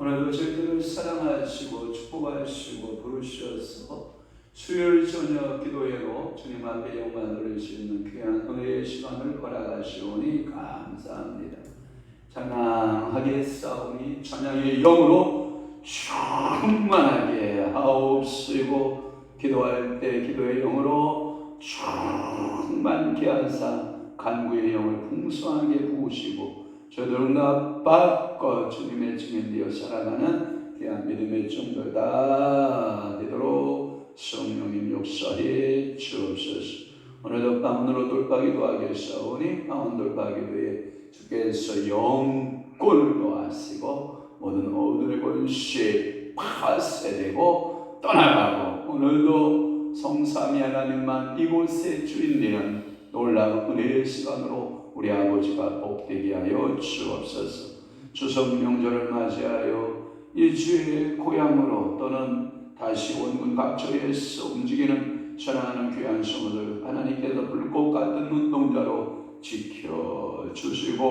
오늘도 저희들을 사랑하시고 축복하시고 부르셔서 수요일 저녁 기도회로 주님 앞에 영광 돌릴 수 있는 귀한 은혜의 시간을 허락하시오니 감사합니다. 찬양하게 싸우니 찬양의 영으로 충만하게 하옵시고, 기도할 때 기도의 영으로 충만케 하사 간구의 영을 풍성하게 부으시고, 저들은 나빠껏 주님의 증인되어 살아가는 귀한 믿음의 종들 다 되도록 성령님 역사해 주옵소서. 오늘도 방언으로 돌파기도 하겠사오니 방언 돌파기도에 주께서 영골로 하시고 모든 어둠의 권세 파쇄되고 떠나가고, 오늘도 성삼위 하나님만 이곳에 주인 되는 놀라운 은혜의 시간으로 우리 아버지가 복되게 하여 주옵소서. 추석 명절을 맞이하여 이 주의 고향으로 또는 다시 원군 각처에서 움직이는 전하는 귀한 성도들 하나님께서 불꽃 같은 눈동자로 지켜주시고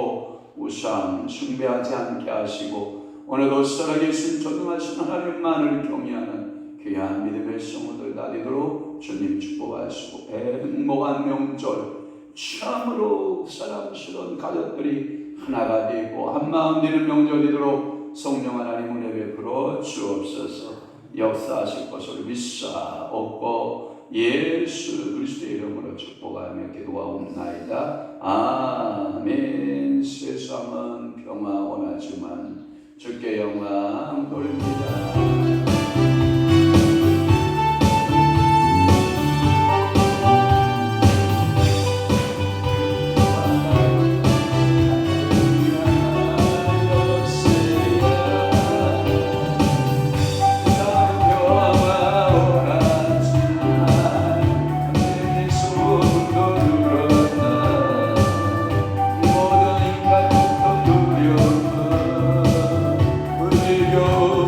우상 숭배하지 않게 하시고, 오늘도 살아계신 전능하신 하나님만을 경외하는 귀한 믿음의 성도들 다 되도록 주님 축복하시고, 행복한 명절 참으로 사랑스러운 가족들이 하나가 되고 한마음 되는 명절이 되도록 성령 하나님 은혜 베풀어 주옵소서. 역사하실 것을 믿사옵고 예수 그리스도의 이름으로 축복하며 기도하옵나이다. 아멘. 세상은 평화 원하지만 주께 영광 돌립니다. 모든 인간 도 두려워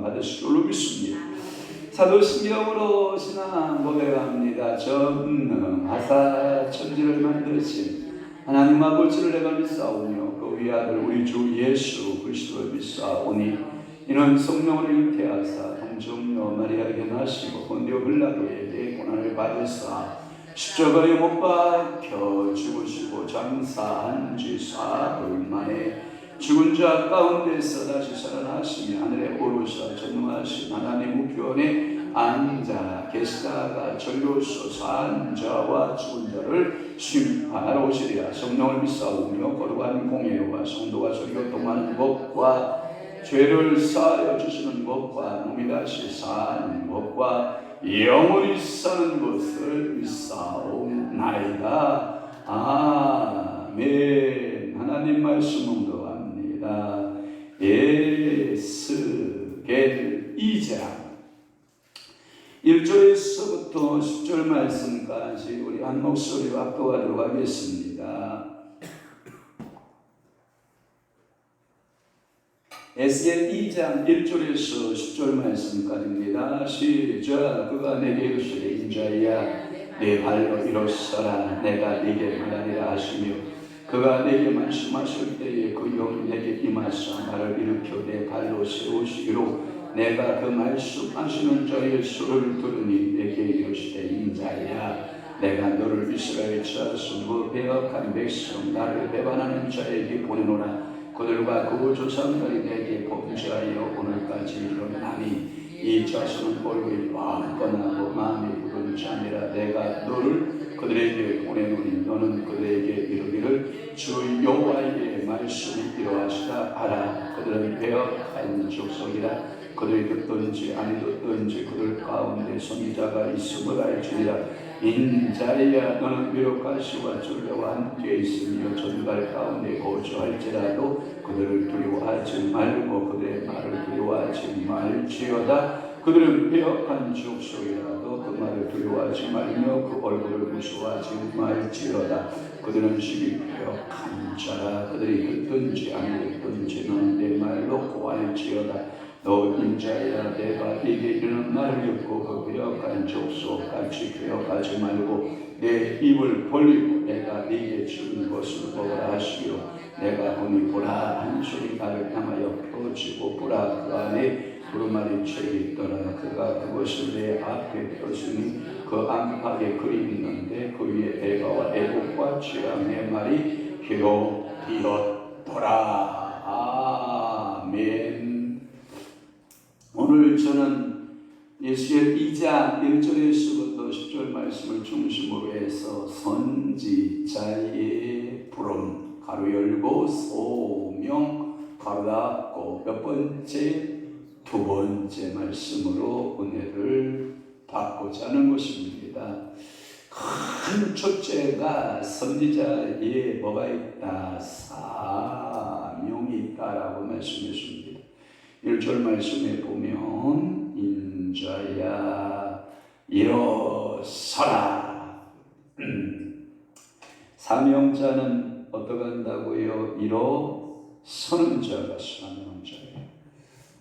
받으실 줄로 믿습니다. 사도신경으로 신앙 고백합니다. 전능하사 천지를 만드신 하나님 아버지를 내가 믿사오며 그 위아들 우리 주 예수 그리스도를 믿사오니 이는 성령으로 잉태하사 동정녀 마리아에게 나시고 본디오 빌라도에게 고난을 받으사 십자가에 못 박혀 죽으시고 장사한 지 사흘 만에 죽은 자 가운데서 다시 살아나시며 하늘에 오르사 전능하신 하나님 우편에 앉아 계시다가 절로서 산 자와 죽은 자를 심판하러 오시리라. 성령을 믿사오며 거룩한 공예와 성도가 설교통하는 것과 죄를 사하여 주시는 것과 몸이 다시 사는 것과 영원히 사는 것을 믿사옵나이다. 아멘. 하나님 말씀 묵도합니다. 에스겔 2장 1절에서부터 10절 말씀까지 우리 한 목소리로 합독하도록 하겠습니다. 에스겔 2장 1절에서 10절 말씀까지입니다. 시작. 그가 내게 이르시되 인자야 내 발로 일어서라 내가 네게 말하리라 하시며 그가 내게 말씀하실 때에 그 영이 내게 임하사 나를 일으켜 내 발로 세우시기로 내가 그 말씀하시는 자의 소리를 들으니 내게 이르시되 인자야 내가 너를 이스라엘 자손과 배역한 백성 나를 배반하는 자에게 보내노라. 그들과 그 조상들이 내게 범죄하여 오늘까지 일어나니 이 자손은 얼굴이 뻔뻔하고 마음이 굳은 자니라. 내가 너를 그들에게 보내노니 너는 그들에게 이르기를 주 여호와의 말씀이 이러하시다 하라. 그들은 배역한 족속이라. 그들이 듣든지 아니 듣든지 그들 가운데 선지자가 있음을 알지니라. 인자야 너는 비록 가시와 줄레와 함께 있으며 전갈 가운데 거주할지라도 그들을 두려워하지 말고 그들의 말을 두려워하지 말지어다. 그들은 배역한 족속이라도 그 말을 두려워하지 말며 그 얼굴을 무서워하지 말지어다. 그들은 시비 배역한 자라. 그들이 듣든지 아니 듣든지 너는 내 말로 고할지어다. 너 인자야 내가 네게 이르는 말을 듣고 그 배역한 족속같이 배역하지 말고 내 입을 벌리고 내가 네게 주는 것을 먹으라 하시기로 내가 보니 보라 한 소리 나를 향하여 펴지고 보라 그 안에 두루마리 책이 있더라. 그가 그것을 내 앞에 펴주니 그 안팎에 그림이 있는데 그 위에 애가와 애국과 지랑의 말이 기록되었더라. 아멘. 오늘 저는 에스겔 2장 1절에서부터 10절 말씀을 중심으로 해서 선지자의 부름 가로 열고 소명 가로 닫고 몇 번째? 두 번째 말씀으로 은혜를 받고자 하는 것입니다. 큰 첫째가 선지자의 뭐가 있다? 사명이 있다라고 말씀했습니다. 1절 말씀에 보면 인자야 일어서라. 사명자는 어떻게 한다고요? 일어서는 자가 사명자예요.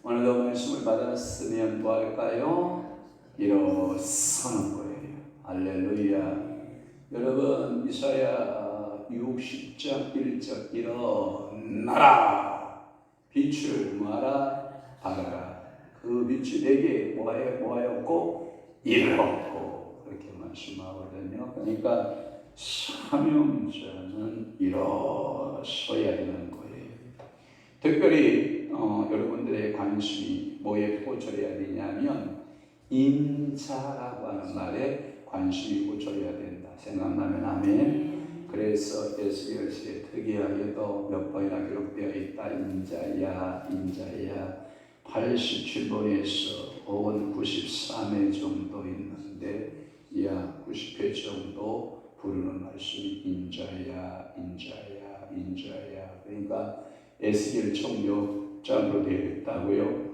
오늘도 말씀을 받았으면 뭐 할까요? 일어서는 거예요. 할렐루야. 여러분 이사야 60장 1절 일어나라 빛을 뭐하라? 받아라. 그 빛이 내게 뭐하였고 일었고 그렇게 말씀하거든요. 그러니까 사명자는 일어서야 되는 거예요. 특별히 여러분들의 관심이 뭐에 꽂혀야 되냐면 인자라고 하는 말에 관심이 꽂혀야 된다. 생각나면 아멘. 그래서 에스겔서에 특이하게도 몇 번이나 기록되어 있다. 인자야 인자야 87번에서 5원 93회 정도 있는데 약 90회 정도 부르는 말씀이 인자야 인자야 인자야. 그러니까 에스겔 총 몇 장으로 되어 있다고요?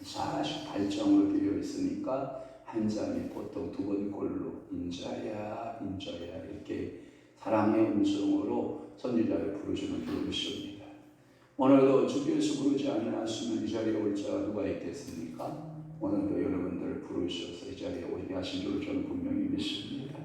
48장으로 되어 있으니까 한 장에 보통 두 번 꼴로 인자야 인자야 이렇게 사랑의 음성으로 선지자를 부르시는 것입니다. 오늘도 주께서 부르지 않으셨으면 이 자리에 올 자가 누가 있겠습니까? 오늘도 여러분들을 부르셔서 이 자리에 오게 하신 줄 저는 분명히 믿습니다.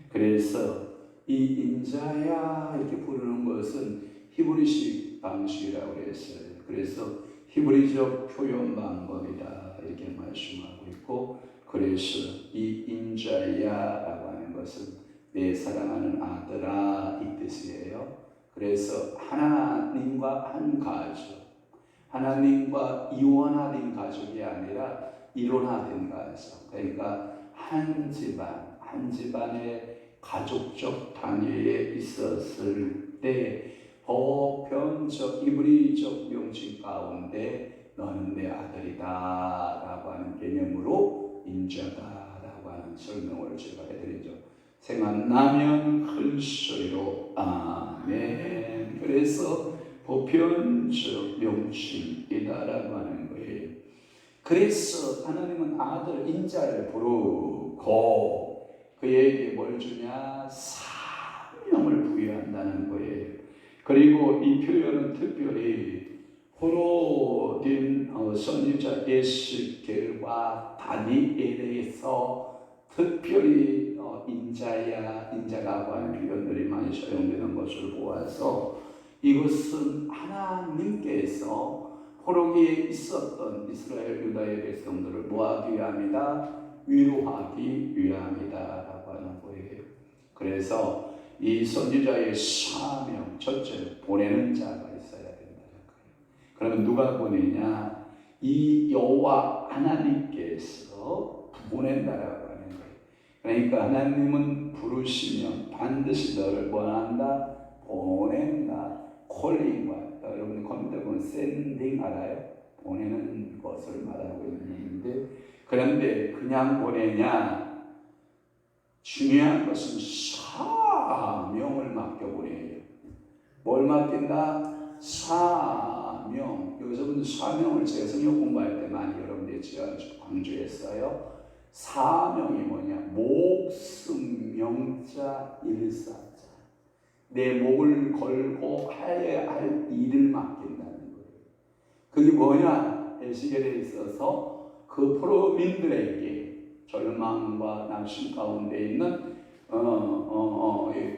그래서 이 인자야 이렇게 부르는 것은 히브리식 방식이라고 했어요. 그래서 히브리적 표현 방법이다 이렇게 말씀하고 있고, 그래서 이 인자야라고 하는 것은 내 사랑하는 아들아 이 뜻이에요. 그래서 하나님과 한 가족, 하나님과 이원화된 가족이 아니라 이론화된 가족, 그러니까 한 집안, 한 집안의 가족적 단위에 있었을 때 보편적 이브리적 명칭 가운데 너는 내 아들이다 라고 하는 개념으로 인자다 라고 하는 설명을 제가 해드리죠. 생각나면 큰 소리로 아멘. 그래서 보편적 명칭이다라고 하는 거예요. 그래서 하나님은 아들 인자를 부르고 그에게 뭘 주냐? 사명을 부여한다는 거예요. 그리고 이 표현은 특별히 포로된 선지자 에스겔과 다니엘에서 특별히 인자라고 하는 표현들이 많이 사용되는 것을 보아서 이것은 하나님께서 포로기에 있었던 이스라엘 유다의 백성들을 뭐하기 위함이다? 위로하기 위함이다 라고 하는 거예요. 그래서 이 선지자의 사명, 첫째 보내는 자가 있어야 된다는 거예요. 그러면 누가 보내냐? 이 여호와 하나님께서 보낸다라고 하는 거예요. 그러니까 하나님은 부르시면 반드시 너를 원한다, 보낸다, 콜링과 여러분 컴퓨터 보면 샌딩 알아요? 보내는 것을 말하고 있는데, 그런데 그냥 보내냐? 중요한 것은 사명을 맡겨보내요. 뭘 맡긴다? 사명. 여기서 사명을 제가 성경 공부할 때 많이 여러분들이 제가 강조했어요. 사명이 뭐냐? 목숨, 명자, 일사자. 내 목을 걸고 해야 할 일을 맡긴다는 거예요. 그게 뭐냐? 에스겔에 있어서 그 포로민들에게 절망과 낙심 가운데 있는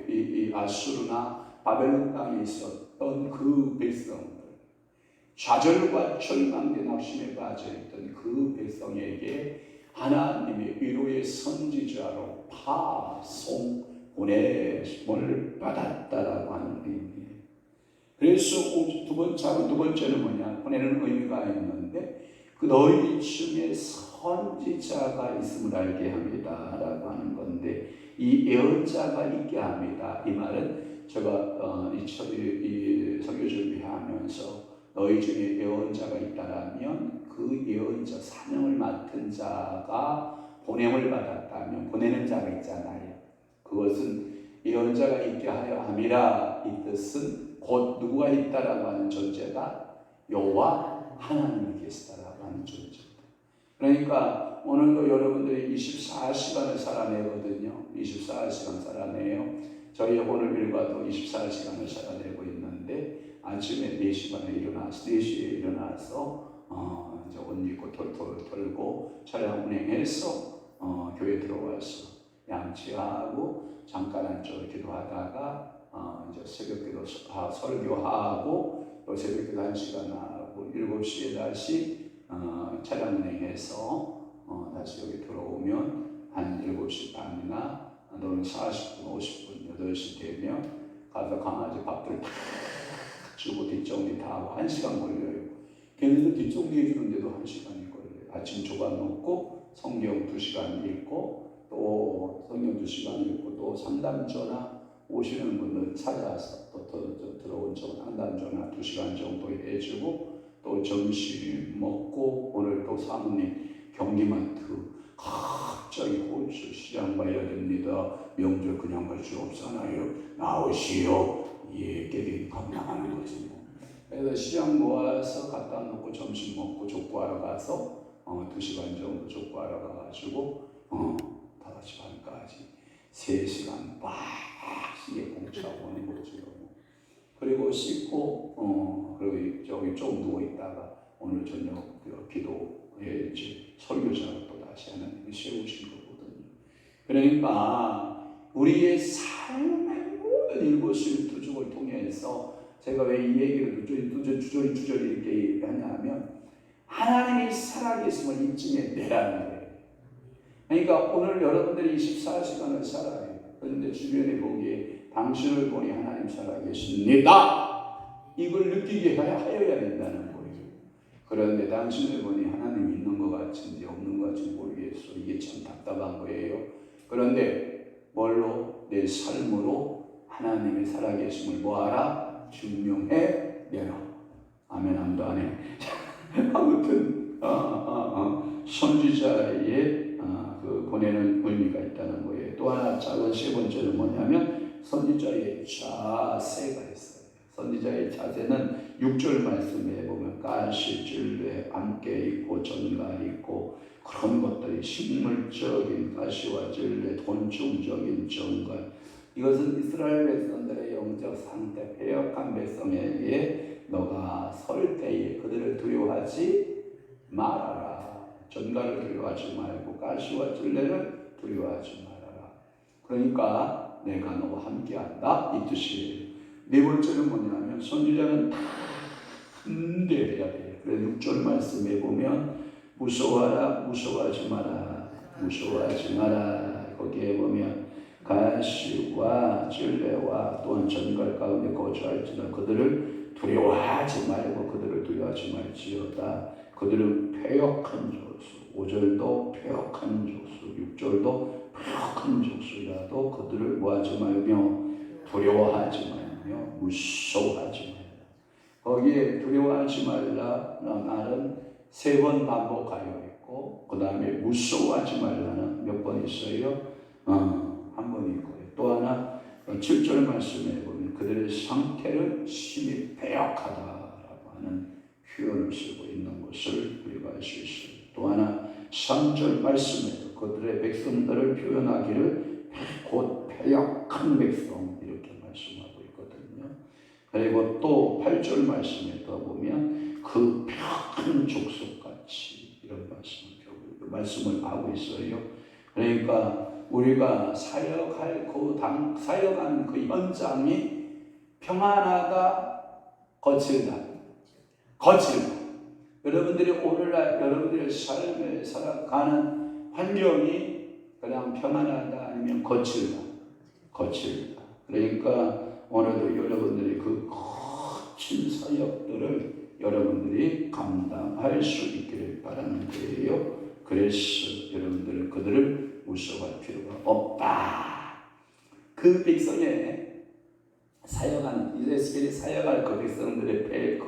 이 아수르나 바벨론 땅에 있었던 그 백성들, 좌절과 절망에 낙심에 빠져있던 그 백성에게 하나님의 위로의 선지자로 파송 보내심을 받았다라고 하는 의미예요. 그래서 두 번째는 뭐냐? 보내는 의미가 있는데 그 너희 중에 선지자가 있음을 알게 합니다 라고 하는 건데, 이 예언자가 있게 합니다. 이 말은 제가 이 설교 준비하면서 너희 중에 예언자가 있다라면 그 예언자 사명을 맡은 자가 보냄을 받았다면, 보내는 자가 있잖아요. 그것은 예언자가 있게 하려 함이라, 이 뜻은 곧 누구가 있다라고 하는 존재다? 여호와 하나님이 계시다라고 하는 존재다. 그러니까 오늘도 여러분들이 24시간을 살아내거든요. 24시간 살아내요. 저희 오늘 일과도 24시간을 살아내고 있는데, 아침에 4시간에 일어나서 4시에 일어나서 이제 옷 입고 털고 차량 운행해서 교회 들어와서 양치하고 잠깐 앉아 기도하다가 이제 새벽기도 설교하고 또 새벽기도 1시간 하고 7시에 다시 차량 운행해서 다시 여기 들어오면 한 7시 반이나 또는 40분, 50분, 8시 되면 가서 강아지 밥들 다 주고 뒷정리 다 하고 1시간 걸려요. 걔네들 뒷정리해 주는데도 1시간이 걸려요. 아침 조각 먹고 성경 2시간 읽고 또 성경 2시간 읽고 또 상담 전화 오시는 분들 찾아서 또 들어온 상담 전화 2시간 정도 해주고 또 점심 먹고 오늘 또 사모님 경기마트 갑자기 호주 시장 가야 됩니다. 명절 그냥 갈 수 없잖아요. 나오시오. 예, 깨게 감당하는 거지. 그래서 시장 모아서 갖다 놓고 점심 먹고 족구하러 가서 2시간 정도 족구하러 가가지고 5시 반까지 3시간 빡시게 공차고 오는 거죠. 그리고 씻고 그리고 저기 좀 누워 있다가 오늘 저녁 기도에 이제 설교자로 또 다시 하나님이 세우신 거거든요. 그러니까 우리의 삶의 모든 일거수일투족을 통해서 제가 왜 이 얘기를 주저리 이렇게 하냐면 하나님이 살아계심을 인증해내라는 거예요. 그러니까 오늘 여러분들이 24시간을 살아요. 그런데 주변에 보기에 당신을 보니 하나님 살아계십니다. 이걸 느끼게 하여야 된다는 거예요. 그런데 당신을 보니 하나님 있는 것 같은지 없는 것 같은지 모르겠어. 이게 참 답답한 거예요. 그런데 뭘로? 내 삶으로 하나님의 살아계심을 뭐하라? 증명해내라. 아멘. 아무도 안 해. 아무튼 선지자의 그 보내는 의미가 있다는 거예요. 또 하나 작은 세 번째는 뭐냐면 선지자의 자세가 있어요. 선지자의 자세는 6절 말씀에 보면 가시, 찔레, 안개 있고 전갈 있고 그런 것들이 식물적인 가시와 찔레, 곤충적인 전갈, 이것은 이스라엘 백성들의 영적 상태, 패역한 백성에게 너가 설 때에 그들을 두려워하지 말아라. 전갈을 두려워하지 말고 가시와 찔레를 두려워하지 말아라. 그러니까 내가 너와 함께한다 이 뜻이에요. 네 번째는 뭐냐면 선지자는 담대해야 돼요. 그래서 6절 말씀에 보면 무서워하라, 무서워하지 마라, 무서워하지 마라. 거기에 보면 가시와 찔레와 또한 전갈 가운데 거주할지는 그들을 두려워하지 말고 그들을 두려워하지 말지어다. 그들은 패역한 족수, 5절도 패역한 족수, 6절도 패역한 족수라도 그들을 뭐하지 말며 두려워하지 말며 무서워하지 말라. 거기에 두려워하지 말라는 말은 3번 반복하여 있고 그 다음에 무서워하지 말라는 몇 번 있어요? 한 번 있고요. 또 하나 7절 말씀에 보면 그들의 상태를 심히 패역하다라고 하는 표현을 쓰고 있는 것을 우리가 알 수 있어요. 또 하나 3절 말씀에도 그들의 백성들을 표현하기를 곧 패역한 백성 이렇게 말씀하고 있거든요. 그리고 또 8절 말씀에 또 보면 그 패역한 족속같이 이런 말씀을 하고 있어요. 그러니까 우리가 사역할 사역하는 그 현장이 평안하다, 거칠다. 여러분들이 오늘날 여러분들의 삶을 살아가는 환경이 그냥 평안하다 아니면 거칠다. 그러니까 오늘도 여러분들이 그 거친 사역들을 여러분들이 감당할 수 있기를 바라는 거예요. 그래서 여러분들은 그들을 무서워할 필요가 없다. 그 백성의 사역하는 이스라엘이 사역할 그 백성들의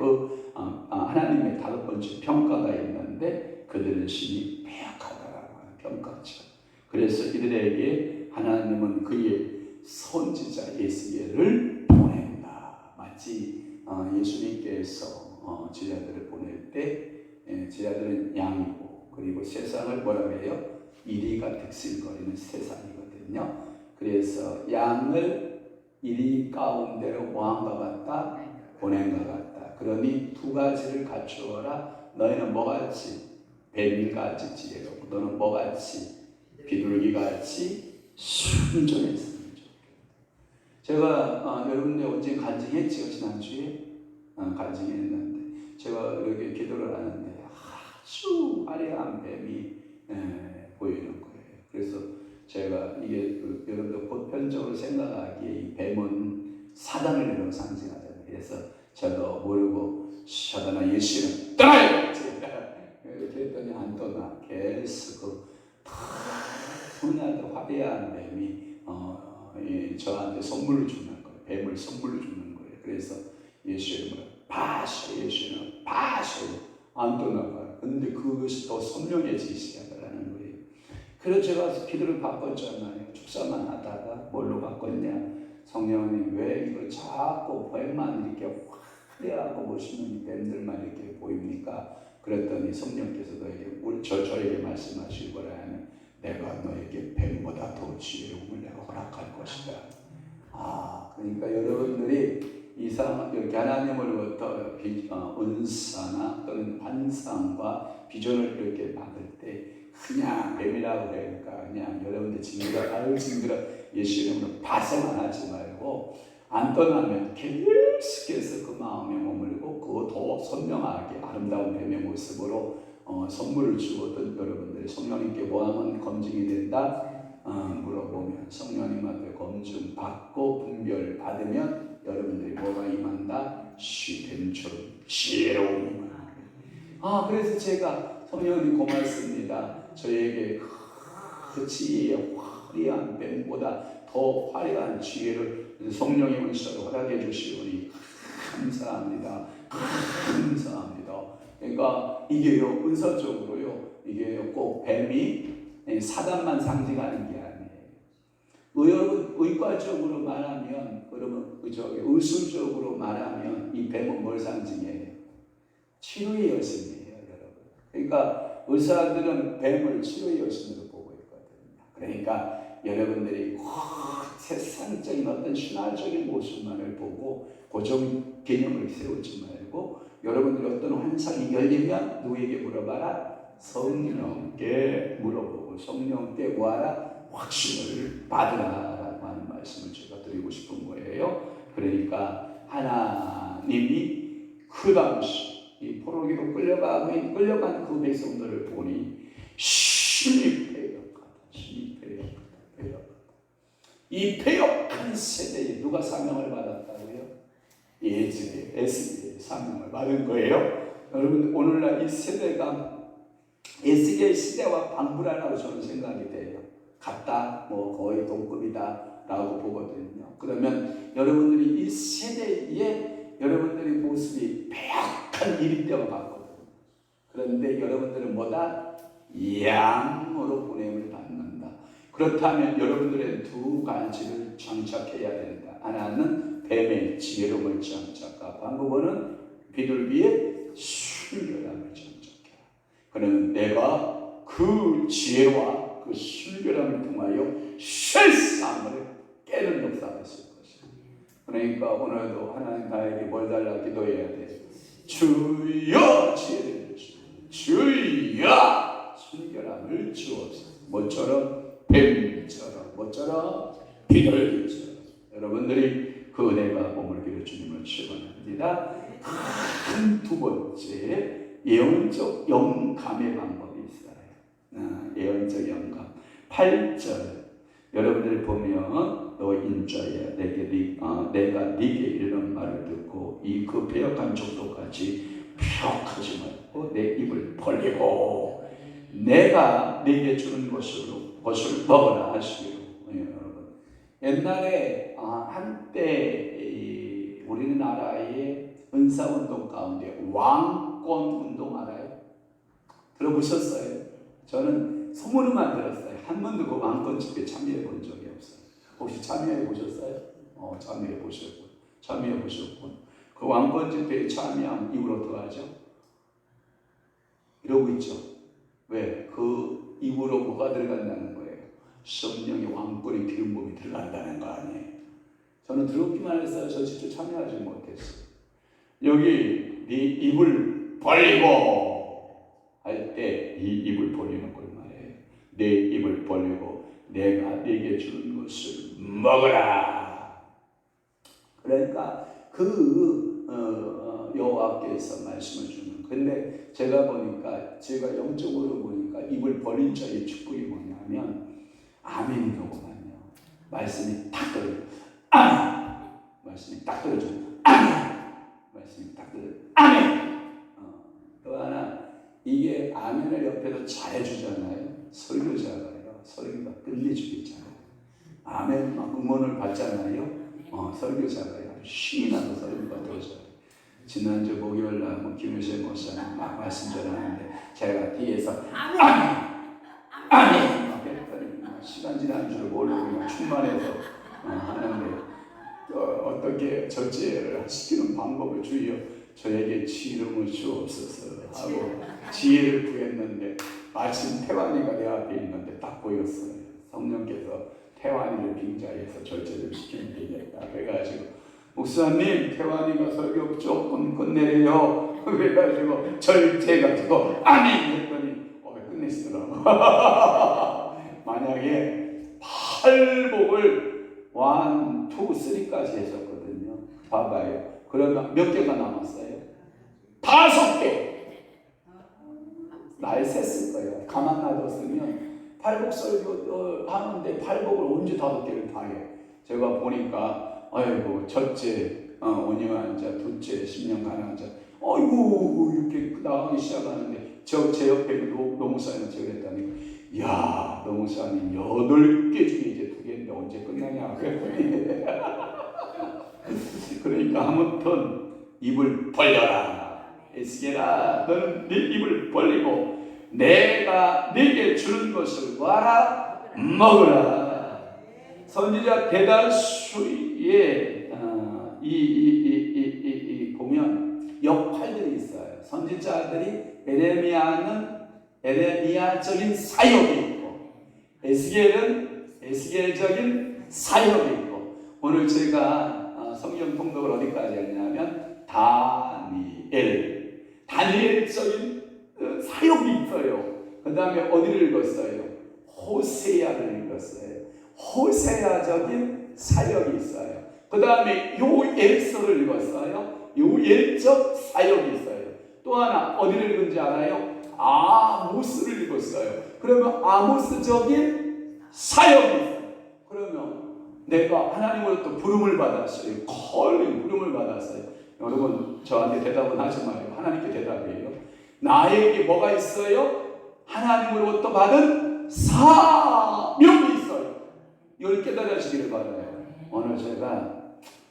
하나님의 5번째 평가가 있는데 그들은 심히 패역하다라고 하는 평가죠. 그래서 이들에게 하나님은 그의 선지자 예수를 보낸다. 마치 예수님께서 제자들을 보낼 때 제자들은 양이고 그리고 세상을 뭐라고 해요? 이리가 득실거리는 세상이거든요. 그래서 양을 이리 가운데로 뭐한것 같다? 보낸 것 같다. 그러니 2가지를 갖추어라. 너희는 뭐같이? 뱀일같이 지혜롭고 너는 뭐같이? 비둘기같이 순종했습니다. 제가 여러분들 언제 간증했지요? 지난주에 간증했는데 제가 이렇게 기도를 하는데 아주 화려한 뱀이 보이는 거예요. 그래서 제가 이게 여러분들 보편적으로 생각하기에 이 뱀은 사단을 이런 상징하잖아요. 그래서 저도 모르고 사단아 예수는 떠나요! 이렇게 했더니 안 떠나. 계속 그 화려한 뱀이 저한테 선물을 주는 거예요. 뱀을 선물로 주는 거예요. 그래서 예수님은 파셔, 예수는 파셔. 안 떠나가요. 근데 그것이 더 선명해지기 시작하는 거예요. 그래서 제가 기도를 바꿨잖아요. 축사만 하다가 뭘로 바꿨냐? 성령님 왜 이걸 자꾸 뱀만 이렇게 화려하고 멋있는 뱀들만 이렇게 보입니까? 그랬더니 성령께서 저에게 말씀하실 거라 하면 내가 너에게 뱀보다 더 지혜로움을 내가 허락할 것이다. 그러니까 여러분들이 이렇게 하나님으로부터 은사나 또는 환상과 비전을 이렇게 받을 때 그냥 뱀이라고 그러니까 그냥 여러분들 징그러 예수 이름으로 봐서만 하지 말고 안 떠나면 계속해서 그 마음에 머물고 그 더 선명하게 아름다운 뱀의 모습으로 선물을 주거든 여러분들이 성령님께 뭐하면 검증이 된다? 물어보면 성령님 앞에 검증 받고 분별 받으면 여러분들이 뭐가 임한다? 뱀처럼 지혜로움이 임한다. 그래서 제가 성령님 고맙습니다. 저에게 그 지혜의 화려한 뱀보다 더 화려한 지혜를 성령의 은사로 허락해 주시오니 감사합니다. 감사합니다. 그러니까 이게요 은사적으로요 이게요 꼭 뱀이 사단만 상징하는 게 아니에요. 여러분 의과적으로 말하면 여러분 의술적으로 말하면 이 뱀은 뭘 상징해요? 치료의 여신이에요, 여러분. 그러니까 의사들은 뱀을 치료의 여신으로 보고 있거든요. 그러니까 여러분들이 세상적인 어떤 신화적인 모습만을 보고 고정 개념을 세우지 말고 여러분들이 어떤 환상이 열리면 누구에게 물어봐라? 성령께 물어보고 성령께 구하라? 확신을 받으라라고 하는 말씀을 제가 드리고 싶은 거예요. 그러니까 하나님이 그 당시 이 포로기로 끌려간 그 백성들을 보니 신이 패역하다. 이 패역한 세대에 누가 사명을 받았다고요? 에스겔 사명을 받은 거예요. 여러분 오늘날 이 세대가 에스겔 시대와 방불하라고 저는 생각이 돼요. 같다, 거의 동급이다 라고 보거든요. 그러면 여러분들이 이 세대에 여러분들의 모습이 패역한 일이 때와 같거든요. 그런데 여러분들은 뭐다? 양으로 보냄을 받는다. 그렇다면 여러분들의 두 가지를 장착해야 된다. 하나는 뱀의 지혜로움을 장착하고 한 부분은 비둘기의 순결함을 장착해라. 그러면 내가 그 지혜와 그 순결함을 통하여 세상을 깨는 역사가 있을 것이다. 그러니까 오늘도 하나님 나에게 뭘 달라 기도해야 돼. 주여 지혜를 주시오. 주여 순결함을 주옵소서. 모처럼 뱀처럼 모처럼 비둘기처럼 여러분들이 그 은혜가 머물기를 주님을 축원합니다. 두 번째 예언적 영감의 방법이 있어요. 예언적 영감 8절 여러분들이 보면 너 인자야 내가 네게 이르는 말을 듣고 이 그 패역한 족도까지 패역하지 말고 내 입을 벌리고 내가 네게 주는 것을 먹으라 하시기로. 여러분 옛날에 한때 우리나라의 은사운동 가운데 왕권운동 알아요? 들어보셨어요? 저는 소문만 들었어요. 한 번도 그 왕권 집회에 참여해 본 적이 없어요. 혹시 참여해 보셨어요? 참여해 보셨군. 그 왕권 집회에 참여한 이후로 어떡하죠? 이러고 있죠. 왜? 그 입으로 뭐가 들어간다는 거예요? 성령의 왕권의 기름부음이 들어간다는 거 아니에요? 저는 들었기만 했어요. 저 직접 참여하지 못했어요. 여기 네 입을 벌리고 할 때 이 입을 벌리는 걸 말해요. 내 입을 벌리고 내가 네게 주는 것을 먹어라. 그러니까 여호와께서 말씀을 주는. 근데 제가 영적으로 보니까 입을 벌린 자의 축복이 뭐냐면 아멘이 너무 많아요. 말씀이 딱 들어요. 아멘. 말씀이 딱 들어줘요. 아멘. 말씀이 딱 들어요. 아멘. 또 하나 이게 아멘을 옆에서 잘해주잖아요. 설교자가요. 설교가 끝내주겠잖아요. 아멘 막 응원을 받잖아요. 설교자가요. 신이 나서 설교가 들어져요. 지난주 목요일날 김효재 목사님 막 말씀 전하는데 제가 뒤에서 아멘 막 했더니 시간 지난 줄 모르고 충만해서 하는데 어떻게 절제를 시키는 방법을 주여 저에게 지혜를 주옵소서 하고 지혜를 구했는데 마침 태환이가 내 앞에 있는데 딱 보였어요. 성령께서 태환이를 빙자해서 절제를 시키면 되겠다. 그래가지고 목사님, 태환이가 설교 조금 끝내래요. 그래가지고 제가 아멘 했더니 끝내시더라고. 만약에 팔복을 1, 2, 3까지 했었거든요. 봐봐요. 그러면 몇 개가 남았어요? 5개. 날 셌을 거예요. 가만 놔뒀으면 팔복 설교 하는데 팔복을 언제 5개를 다 해. 제가 보니까 아이고 첫째 5년 한 자, 둘째 10년 가는 자, 아이고 이렇게 나가기 시작하는데 제 옆에 노무사님한테 그랬다니, 야 노무사님 8개 중에 이제 2개인데 언제 끝나냐 그랬더니 그러니까 아무튼 입을 벌려라. 에스겔아, 너는 네 입을 벌리고 내가 네게 주는 것을 와라 먹으라. 선지자 대다수의 보면 역할들이 있어요. 선지자들이 에레미야적인 사역이 있고, 에스겔적인 사역이 있고, 오늘 제가 성경 통독을 어디까지 했냐면 다니엘적인 사역이 있어요. 그 다음에 어디를 읽었어요? 호세아를 읽었어요. 호세아적인 사역이 있어요. 그 다음에 요엘서를 읽었어요. 요엘적 사역이 있어요. 또 하나 어디를 읽은지 알아요? 아모스를 읽었어요. 그러면 아모스적인 사역이 있어요. 그러면 내가 하나님으로부터 부름을 받았어요. 부름을 받았어요. 여러분 저한테 대답은 하지 마요. 하나님께 대답이에요. 나에게 뭐가 있어요? 하나님으로부터 받은 사명이 있어요. 이걸 깨달으시기를 바라요. 오늘 제가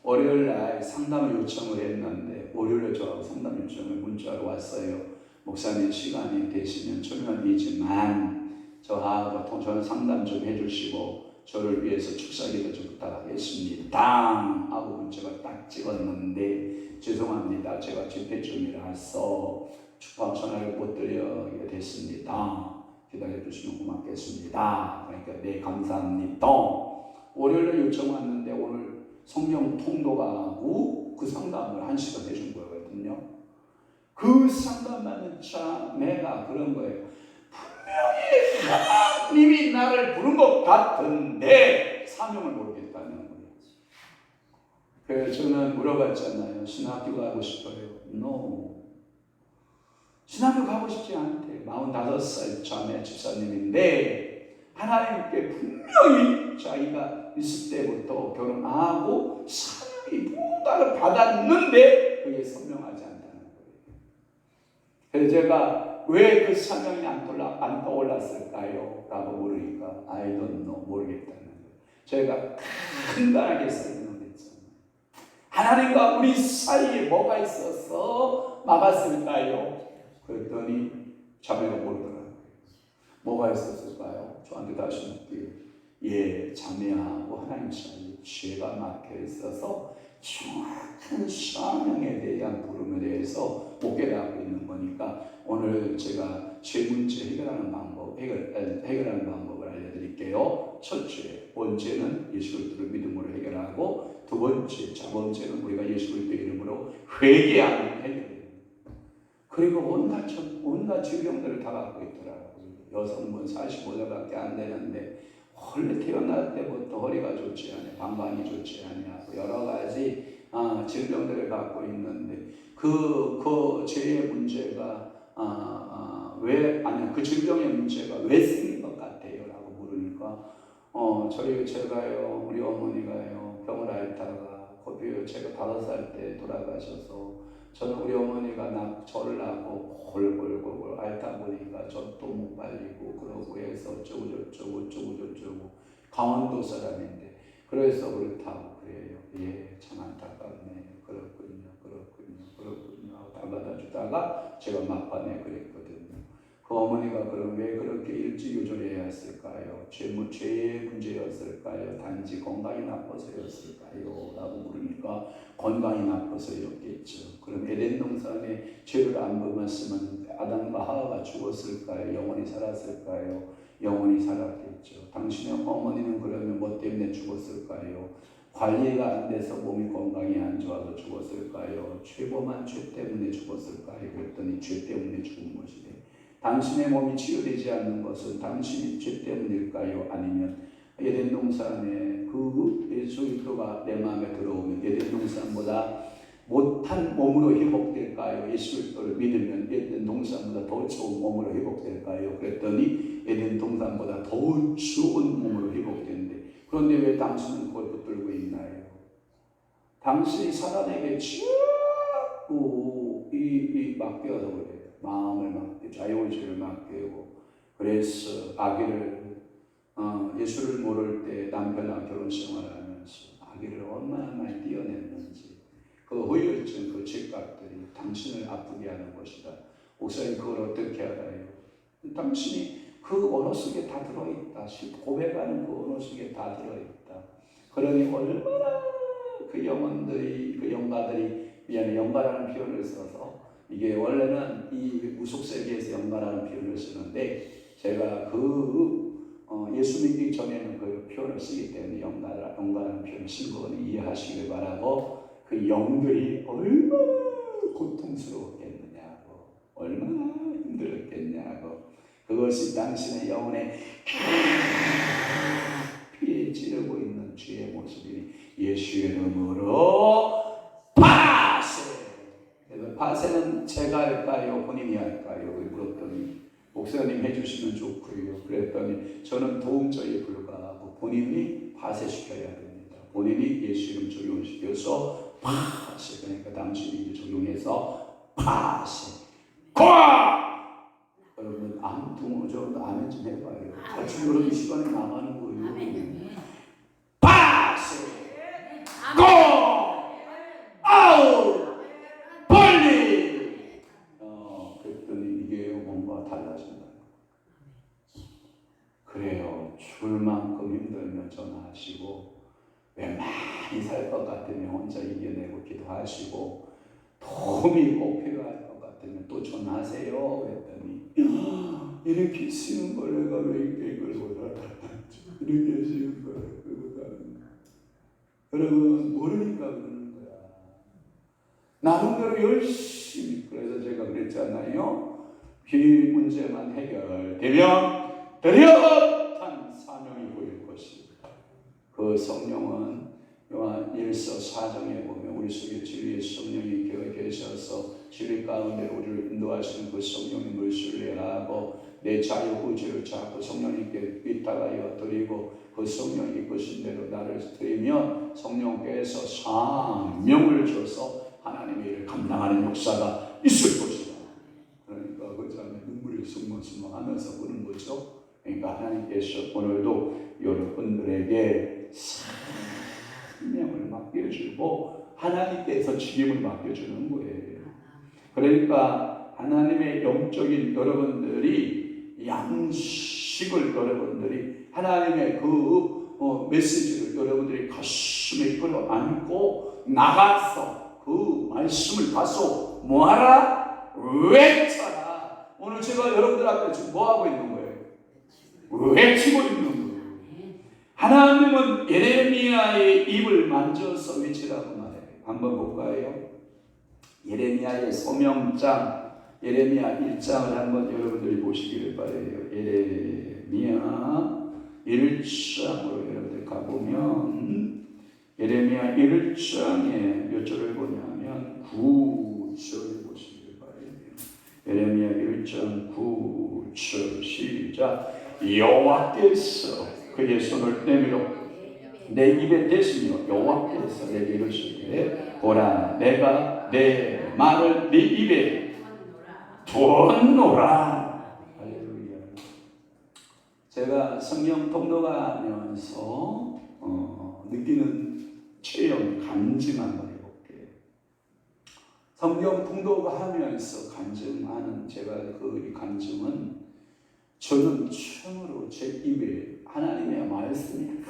월요일날 상담 요청을 했는데, 월요일에 저하고 상담 요청을 문자로 왔어요. 목사님 시간이 되시면 초면이지만 저하고 저는 상담 좀 해주시고 저를 위해서 축사기도 좀 부탁하겠습니다 하고 문자가 딱 찍었는데, 죄송합니다. 제가 집회 중이라서 축복 전화를 못 드리게 됐습니다. 기다려 주시면 고맙겠습니다. 그러니까 네 감사합니다. 월요일에 요청 왔는데 오늘 성경 통독하고 그 상담을 1시간 해준 거거든요. 그 상담하는 내가 그런 거예요. 분명히 하나님이 나를 부른 것 같은데 사명을 모르겠다는 거예요. 그래서 저는 물어봤잖아요. 신학교 가고 싶어요? No. 신학교 가고 싶지 않대. 45살 자매 집사님인데 하나님께 분명히 자기가 있을 때부터 결혼하고 사명이 뭔가를 받았는데 그게 선명하지 않다는 거예요. 그래서 제가 왜 그 사명이 안 떠올랐을까요? 라고 물으니까 I don't know, 모르겠다는 거예요. 제가 간단하게 설명했잖아요. 하나님과 우리 사이에 뭐가 있어서 막았을까요? 그랬더니 자매가 모르더라고요. 뭐가 있었을까요? 저한테 다시 묻기에, 예, 자매하고 하나님 사이에 죄가 막혀 있어서 정확한 사명에 대한 부름에 대해서 못 깨닫고 있는 거니까 오늘 제가 제 문제 해결하는 방법을 알려드릴게요. 첫째, 번째는 예수 그리스도를 믿음으로 해결하고, 두 번째, 첫 번째는 우리가 예수 그리스도의 이름으로 회개하는 해결. 그리고 온갖 질병들을 다 갖고 있더라고요. 여성분 45살밖에 안 되는데 원래 태어날 때부터 허리가 좋지 않아요. 방광이 좋지 않냐고 여러 가지 질병들을 갖고 있는데 그 죄의 문제가 그 질병의 문제가 왜 생긴 것 같아요? 라고 물으니까 제가요, 우리 어머니가요, 병을 앓다가 제가 5살 때 돌아가셔서 저는 우리 어머니가 저를 낳고 골골골골 앓다 보니까 젖도 못 발리고 그러고 해서 어쩌고 저쩌고 강원도 사람인데 그래서 그렇다고 그래요. 예, 참 안타깝네요. 그렇군요. 하고 담아다 주다가 제가 막판에 그랬거든요. 그 어머니가 그럼 왜 그렇게 일지요절해야 했을까요? 죄의 문제였을까요? 단지 건강이 나빠서였을까요? 라고 물으니까 건강이 나빠서였겠죠. 그럼 에덴 동산에 죄를 안 범했으면 아담과 하와가 죽었을까요? 영원히 살았을까요? 영원히 살았겠죠. 당신의 어머니는 그러면 뭐 때문에 죽었을까요? 관리가 안 돼서 몸이 건강이 안 좋아서 죽었을까요? 죄범한 죄 때문에 죽었을까요? 그랬더니 죄 때문에 죽은 것이래. 당신의 몸이 치유되지 않는 것은 당신이 죄 때문일까요? 아니면 에덴 동산에 그 예수 그리스도가 내 마음에 들어오면 에덴 동산보다 못한 몸으로 회복될까요? 예수 그리스도를 믿으면 에덴 동산보다 더 좋은 몸으로 회복될까요? 그랬더니 에덴 동산보다 더 좋은 몸으로 회복되는데, 그런데 왜 당신은 그걸 붙들고 있나요? 당신이 사단에게 자꾸 맡겨서 그래요. 마음을 맡겨, 자유의지를 맡기고. 그래서 아기를 예수를 모를 때 남편과 결혼 생활하면서 아기를 얼마나 많이 띄어냈는지, 그 후유증, 그 죄값들이 당신을 아프게 하는 것이다. 목사님, 그걸 어떻게 알아요? 당신이 그 언어 속에 다 들어있다. 고백하는 그 언어 속에 다 들어있다. 그러니 얼마나 그 영혼들이, 그 영가들이, 영가라는 표현을 써서, 이게 원래는 이 우속세계에서 영가라는 표현을 쓰는데, 제가 예수 믿기 전에는 그 표현을 쓰기 때문에 영가라는 표현을 쓴 거는 이해하시길 바라고, 그 영들이 얼마나 고통스러웠겠느냐고, 얼마나 힘들었겠냐고, 그것이 당신의 영혼에 피에 찌르고 있는 주의 모습이니 예수의 이름으로 파세! 파세는 제가 할까요? 본인이 할까요? 물었더니 목사님 해주시면 좋고요. 그랬더니 저는 도움자에 불과하고 본인이 파쇄시켜야 됩니다. 본인이 예수 이름 적용시켜서 파쇄, 그러니까 당신이 이제 적용해서 파쇄. 여러분 아무튼 좀 아멘 좀 해봐요. 같이 여러분 이 시간에 나가는 거예요. 파쇄. 아웃. 그랬더니 이게 뭔가 달라진다. 그래요. 죽을 만큼 힘들면 전화하시고, 왜 많이 살 것 같으면 혼자 이겨내고 기도하시고, 도움이 꼭 필요할 것 같으면 또 전화하세요. 그랬더니 이렇게 쉬운 걸 내가 왜 이걸 못하나. 이렇게 쉬운 걸 못하나. 여러분 모르니까 그러는 거야. 나름대로 열심히. 그래서 제가 그랬잖아요. 이 문제만 해결되면 뚜렷한 사명이 보일 것입니다. 그 성령은 요한 1서 4장에 보면 우리 속에 진리의 성령이 계셔서 진리 가운데 우리를 인도하시는 그 성령님을 신뢰하고 내 자유의지를 잡고 성령님께 위탁하여 드리고 그 성령이 이끄신 대로 나를 드리면 성령께서 사명을 줘서 하나님의 일을 감당하는 역사가 있을 것이다. 그러니까 그 자매 눈물이 숭숭하면서 보는 거죠. 그러니까 하나님께서 오늘도 여러분들에게 사명을 맡겨주고 하나님께서 책임을 맡겨주는 거예요. 그러니까 하나님의 영적인 여러분들이 양식을 여러분들이 하나님의 그 메시지를 여러분들이 가슴에 끌어안고 나가서 그 말씀을 가서 뭐하라? 외쳐라. 오늘 제가 여러분들 앞에 지금 뭐하고 있는 거예요? 외치고 있는 거예요. 하나님은 예레미야의 입을 만져서 외치라고 말해요. 한번 볼까요? 예레미야의 소명장, 예레미야 1장을 한번 여러분들이 보시기를 바라요. 예레미야 1장으로 여러분들 가보면 예레미야 1장에 몇 절을 보냐면 9절을 보시기를 바라요. 예레미야 1장 9절 시작. 여호와께서 그의 손을 내밀어 내 입에 대시며 여호와께서 내게 이르시되 보라 내가 내 말을 네 입에 두었노라. 할렐루야. 제가 성령 통독가 하면서 느끼는 체험 간증 한번 해볼게요. 성령 통독가 하면서 간증하는 제가 그 간증은 저는 처음으로 제 입에 하나님의 말씀이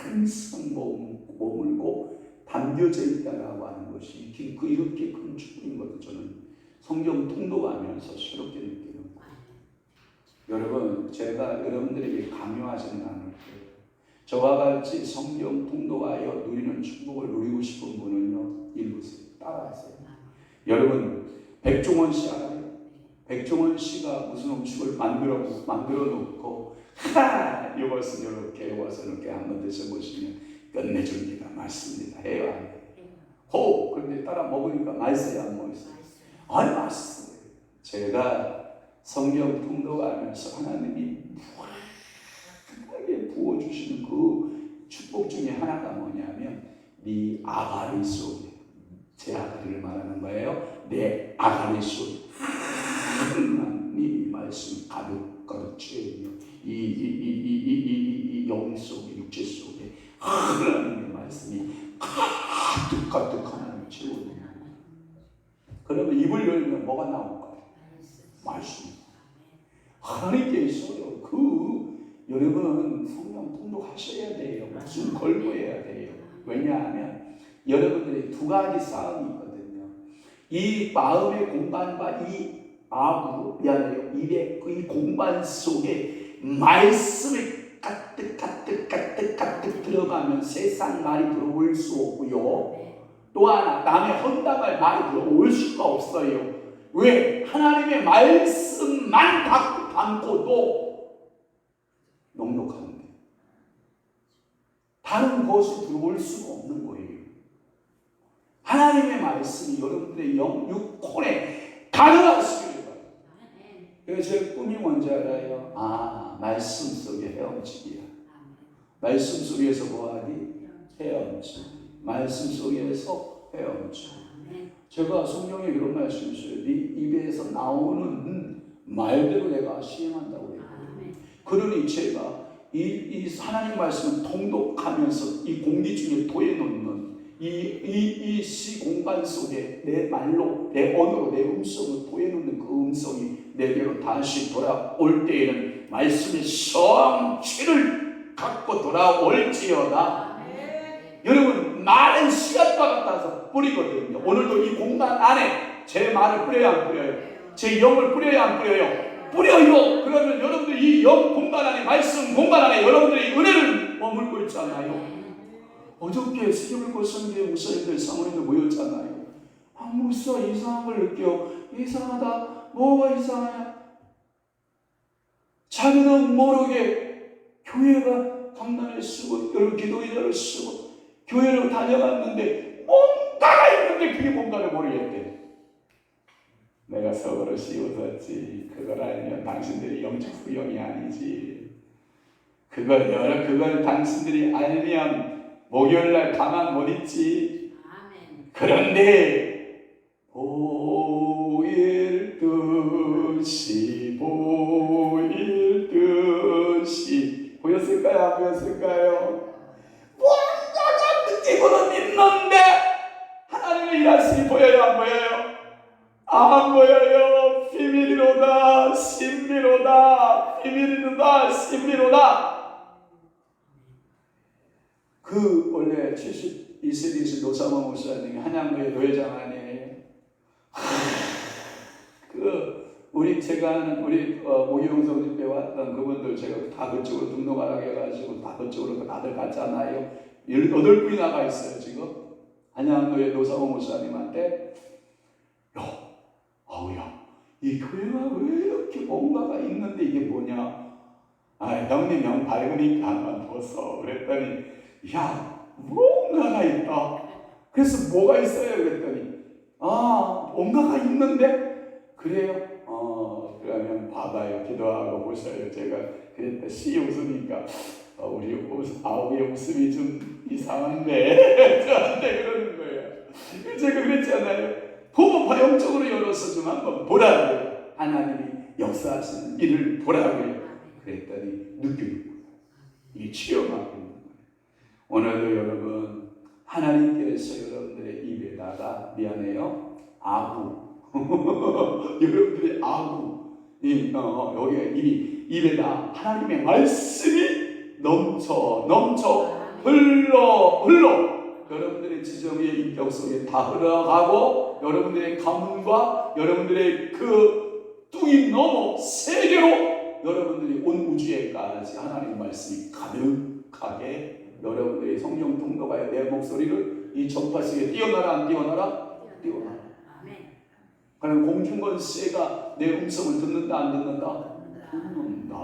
항상 머물고 담겨져 있다라고 하는 것이 이렇게 큰 축복인 것을 저는 성경 통독하면서 새롭게 느끼는 거예요. 여러분 제가 여러분들에게 강요하지는 않을 거예요. 저와 같이 성경 통독하여 누리는 축복을 누리고 싶은 분은요, 읽으세요. 따라하세요. 여러분, 백종원 씨 알아요? 백종원 씨가 무슨 음식을 만들어 놓고 이것은 이렇게 이것은 이렇게 한번 드셔보시면 끝내줍니다. 맛있습니다. 해요, 안 해요? 그런데 따라 먹으니까 맛있어요, 안 맛있어요? 아니, 맛있어요. 제가 성경 통독하면서 하나님이 무한하게 부어주시는 그 축복 중에 하나가 뭐냐면 네 아가리 속에, 제 아가리를 말하는 거예요. 내 아가리 속에 하나님이 말씀 가득 채우며 이 영 속에, 육체 속에 하나님의 말씀이 가득 하나님을 채우는 거예요. 그러면 입을 열면 뭐가 나올까요? 말씀. 하나님께 있어요. 여러분 성경 통독하셔야 돼요. 목숨 걸고 해야 돼요. 왜냐하면 여러분들이 두 가지 싸움이 있거든요. 이 마음의 공간과 이 입의 이 공간 속에 말씀이 가득 들어가면 세상 말이 들어올 수 없고요. 또 하나, 남의 험담할 말이 들어올 수가 없어요. 왜? 하나님의 말씀만 담고도 넉넉한데 다른 것이 들어올 수가 없는 거예요. 하나님의 말씀이 여러분들의 육혼에 가득하시길 바랍니다. 그래서 제 꿈이 뭔지 알아요? 말씀 속에 헤엄치기야. 말씀 속에서 뭐하니? 헤엄치기. 말씀 속에서 헤엄치기. 제가 성경에 이런 말씀이 있어요. 네 입에서 나오는 말대로 내가 시행한다고 해요. 그러니 제가 이 하나님 말씀을 통독하면서 이 공기 중에 토해놓는 이 시공간 속에 내 말로, 내 언어로, 내 음성을 토해놓는 그 음성이 내게로 다시 돌아올 때에는 말씀의 성취를 갖고 돌아올지어다. 여러분, 말은 씨앗과 같아서 뿌리거든요. 오늘도 이 공간 안에 제 말을 뿌려야 안 뿌려요? 제 영을 뿌려야 안 뿌려요? 뿌려요. 그러면 여러분들 이 영 공간 안에, 말씀 공간 안에 여러분들이 은혜를 머물고 있잖아요. 어저께 세계물고 선교회 목사님들 사모님들 모였잖아요. 목사 이상한 걸 느껴. 이상하다. 뭐가 이상하냐? 자기는 모르게 교회가 강단을 쓰고 여러 기도의자를 쓰고 교회로 다녀갔는데 뭔가가 있는데 그게 뭔가를 모르겠대. 내가 속으로 씌워졌지. 그걸 알면 당신들이 영적 후영이 아니지. 그걸 당신들이 알면 목요일날 가만 못 있지. 그런데 보일 듯이 보였을까요? 안 보였을까요? 뭔가가 느끼고는 있는데 하나님의 일하심이 보여요? 안 보여요? 안 보여요. 비밀이로다 신비로다. 비밀이로다 신비로다. 원래 72세기신 노사모 목사님이 한양교회 노회장 아니에요. 제가 아는 오기용성 집회 왔던 그분들 제가 다 그쪽으로 등록하라고 해가지고 다 그쪽으로 다들 갔잖아요. 8분이 나가 있어요 지금. 한양교회 노사모 목사님한테 이 교회가 왜 이렇게 뭔가가 있는데 이게 뭐냐? 형님 형 밝으니까 한번 벗어. 그랬더니 뭔가가 있다. 그래서 뭐가 있어요? 그랬더니 뭔가가 있는데 그래요? 그러면 봐봐요. 기도하고 보셔요. 제가 그랬더니 씨 웃으니까 우리 아우의 웃음이 좀 이상한데 저한테 그러는 거예요. 제가 그랬잖아요. 보고 영적으로 열어서 좀 한번 보라고요. 하나님이 역사하시는 일을 보라고요. 그랬더니 느끼는 거예요. 이 체험하고 있는 거예요. 오늘도 여러분 하나님께서 여러분들의 입에다가 여러분들의 여기가 입에다 하나님의 말씀이 넘쳐 흘러 여러분들의 지정의 인격 속에 다 흘러가고 여러분들의 가문과 여러분들의 그 뚱이 넘어 세계로 여러분들이 온 우주에까지 하나님의 말씀이 가득하게 여러분들이 성령 통로가 내 목소리를 이 전파석에 띄어나라 안 띄어나라? 띄어나라. 그럼 공중권세가 내 음성을 듣는다 안 듣는다? 듣는다.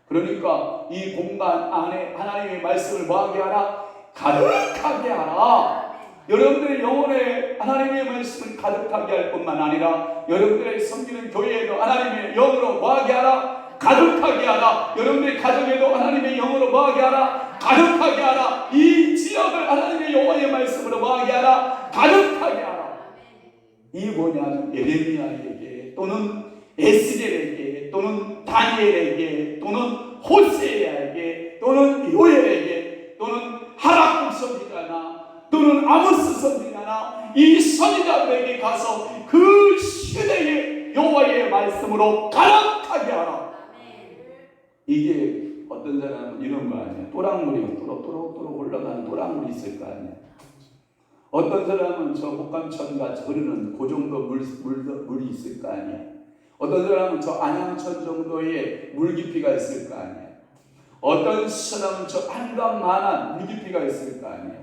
그러니까 이 공간 안에 하나님의 말씀을 뭐하게 하라? 가득하게 하라. 여러분들의 영혼에 하나님의 말씀을 가득하게 할 뿐만 아니라 여러분들의 섬기는 교회에도 하나님의 영으로 뭐하게 하라? 가득하게 하라. 여러분들의 가정에도 하나님의 영으로 뭐하게 하라? 가득하게 하라. 이 지역을 하나님의 영혼의 말씀으로 뭐하게 하라? 가득하게 하라. 이 뭐냐면 예레미야에게 또는 에스겔에게 또는 다니엘에게 또는 호세아에게 또는 요엘에게 또는 하락국 선지자나 또는 아모스 선지자나 이 선지자들에게 가서 그 시대의 여호와의 말씀으로 가득하게 하라. 이게 어떤 사람은 이런 거 아니야. 또랑물이 또록또록 올라가는 또랑물이 있을 거 아니야. 어떤 사람은 저 목감천과 흐르는 그 정도 물이 있을 거 아니야. 어떤 사람은 저 안양천 정도의 물 깊이가 있을 거 아니야. 어떤 사람은 저 한강만한 물 깊이가 있을 거 아니야.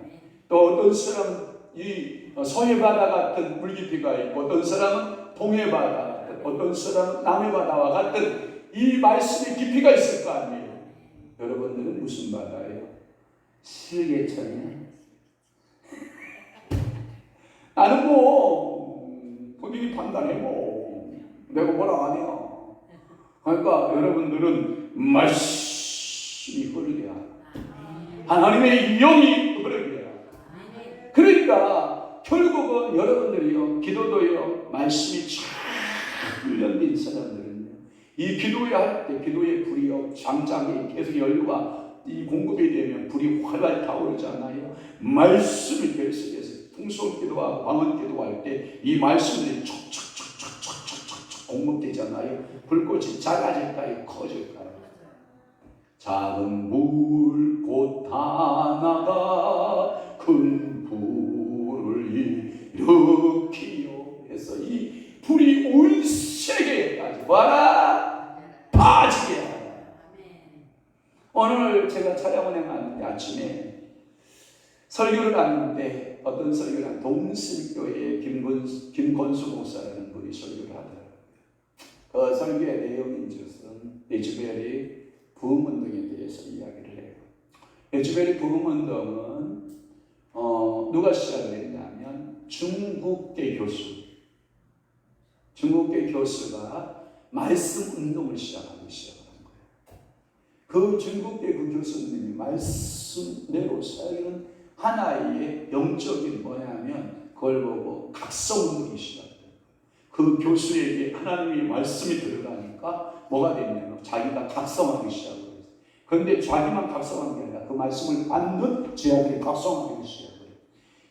또 어떤 사람은 이 서해바다 같은 물 깊이가 있고 어떤 사람은 동해바다 같은 어떤 사람은 남해바다와 같은 이 말씀의 깊이가 있을 거 아니에요. 여러분들은 무슨 바다예요? 실개천이야. 나는 뭐 본인이 판단해 뭐 내가 뭐라 안 해요. 그러니까 여러분들은 말씀이 흐르게 하라. 하나님의 영이 흐르게 하라. 그러니까 결국은 여러분들이요 기도도요 말씀이 잘 훈련된 사람들은요 이 기도할 때 기도의 불이요 장장이 계속 열과 이 공급이 되면 불이 활활 타오르잖아요. 말씀이 계속해서 풍성 기도와 광원 기도할 때 이 말씀들이 촉촉촉촉촉촉촉 공급되잖아요. 불꽃이 작아질까요? 커질까요? 작은 불 곧 하나가 큰 불을 일으키요 해서 이 불이 온 세계까지 와라 빠지게 하라. 오늘 제가 차량운행 하는데 아침에 설교를 하는데 어떤 설교를 한 동슬교회의 김건수 목사라는 분이 설교를 하더라고요. 그 설교의 내용인즉슨 에즈베리 부흥운동에 대해서 이야기를 해요. 에즈베리 부흥운동은 누가 시작을 했냐면 중국계 교수가 말씀 운동을 시작한 거예요. 그 중국계 그 교수님이 말씀대로 살는 하나의 영적인 뭐냐면 그걸 보고 각성운동이 시작돼요. 그 교수에게 하나님의 말씀이 들어가니까 뭐가 됐냐면 자기가 각성하기 시작해요. 그런데 자기만 각성한 게 아니라 그 말씀을 받는 제자들이 각성하기 시작해요.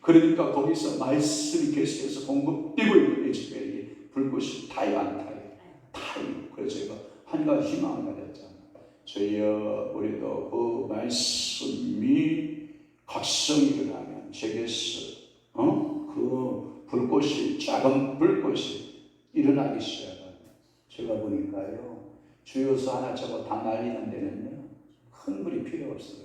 그러니까 거기서 말씀이 계속해서 공급되고 있는 에즈베리에 불꽃이 타요 안 타요? 타요. 그래서 제가 한 가지 희망을 가졌잖아요. 저희여 우리도 그 말씀이 각성이 일어나면 제게서 그 불꽃이 작은 불꽃이 일어나기 시작합니다. 제가 보니까요 주요소 하나 저거 다 날리는 데는요 큰 불이 필요 없어요.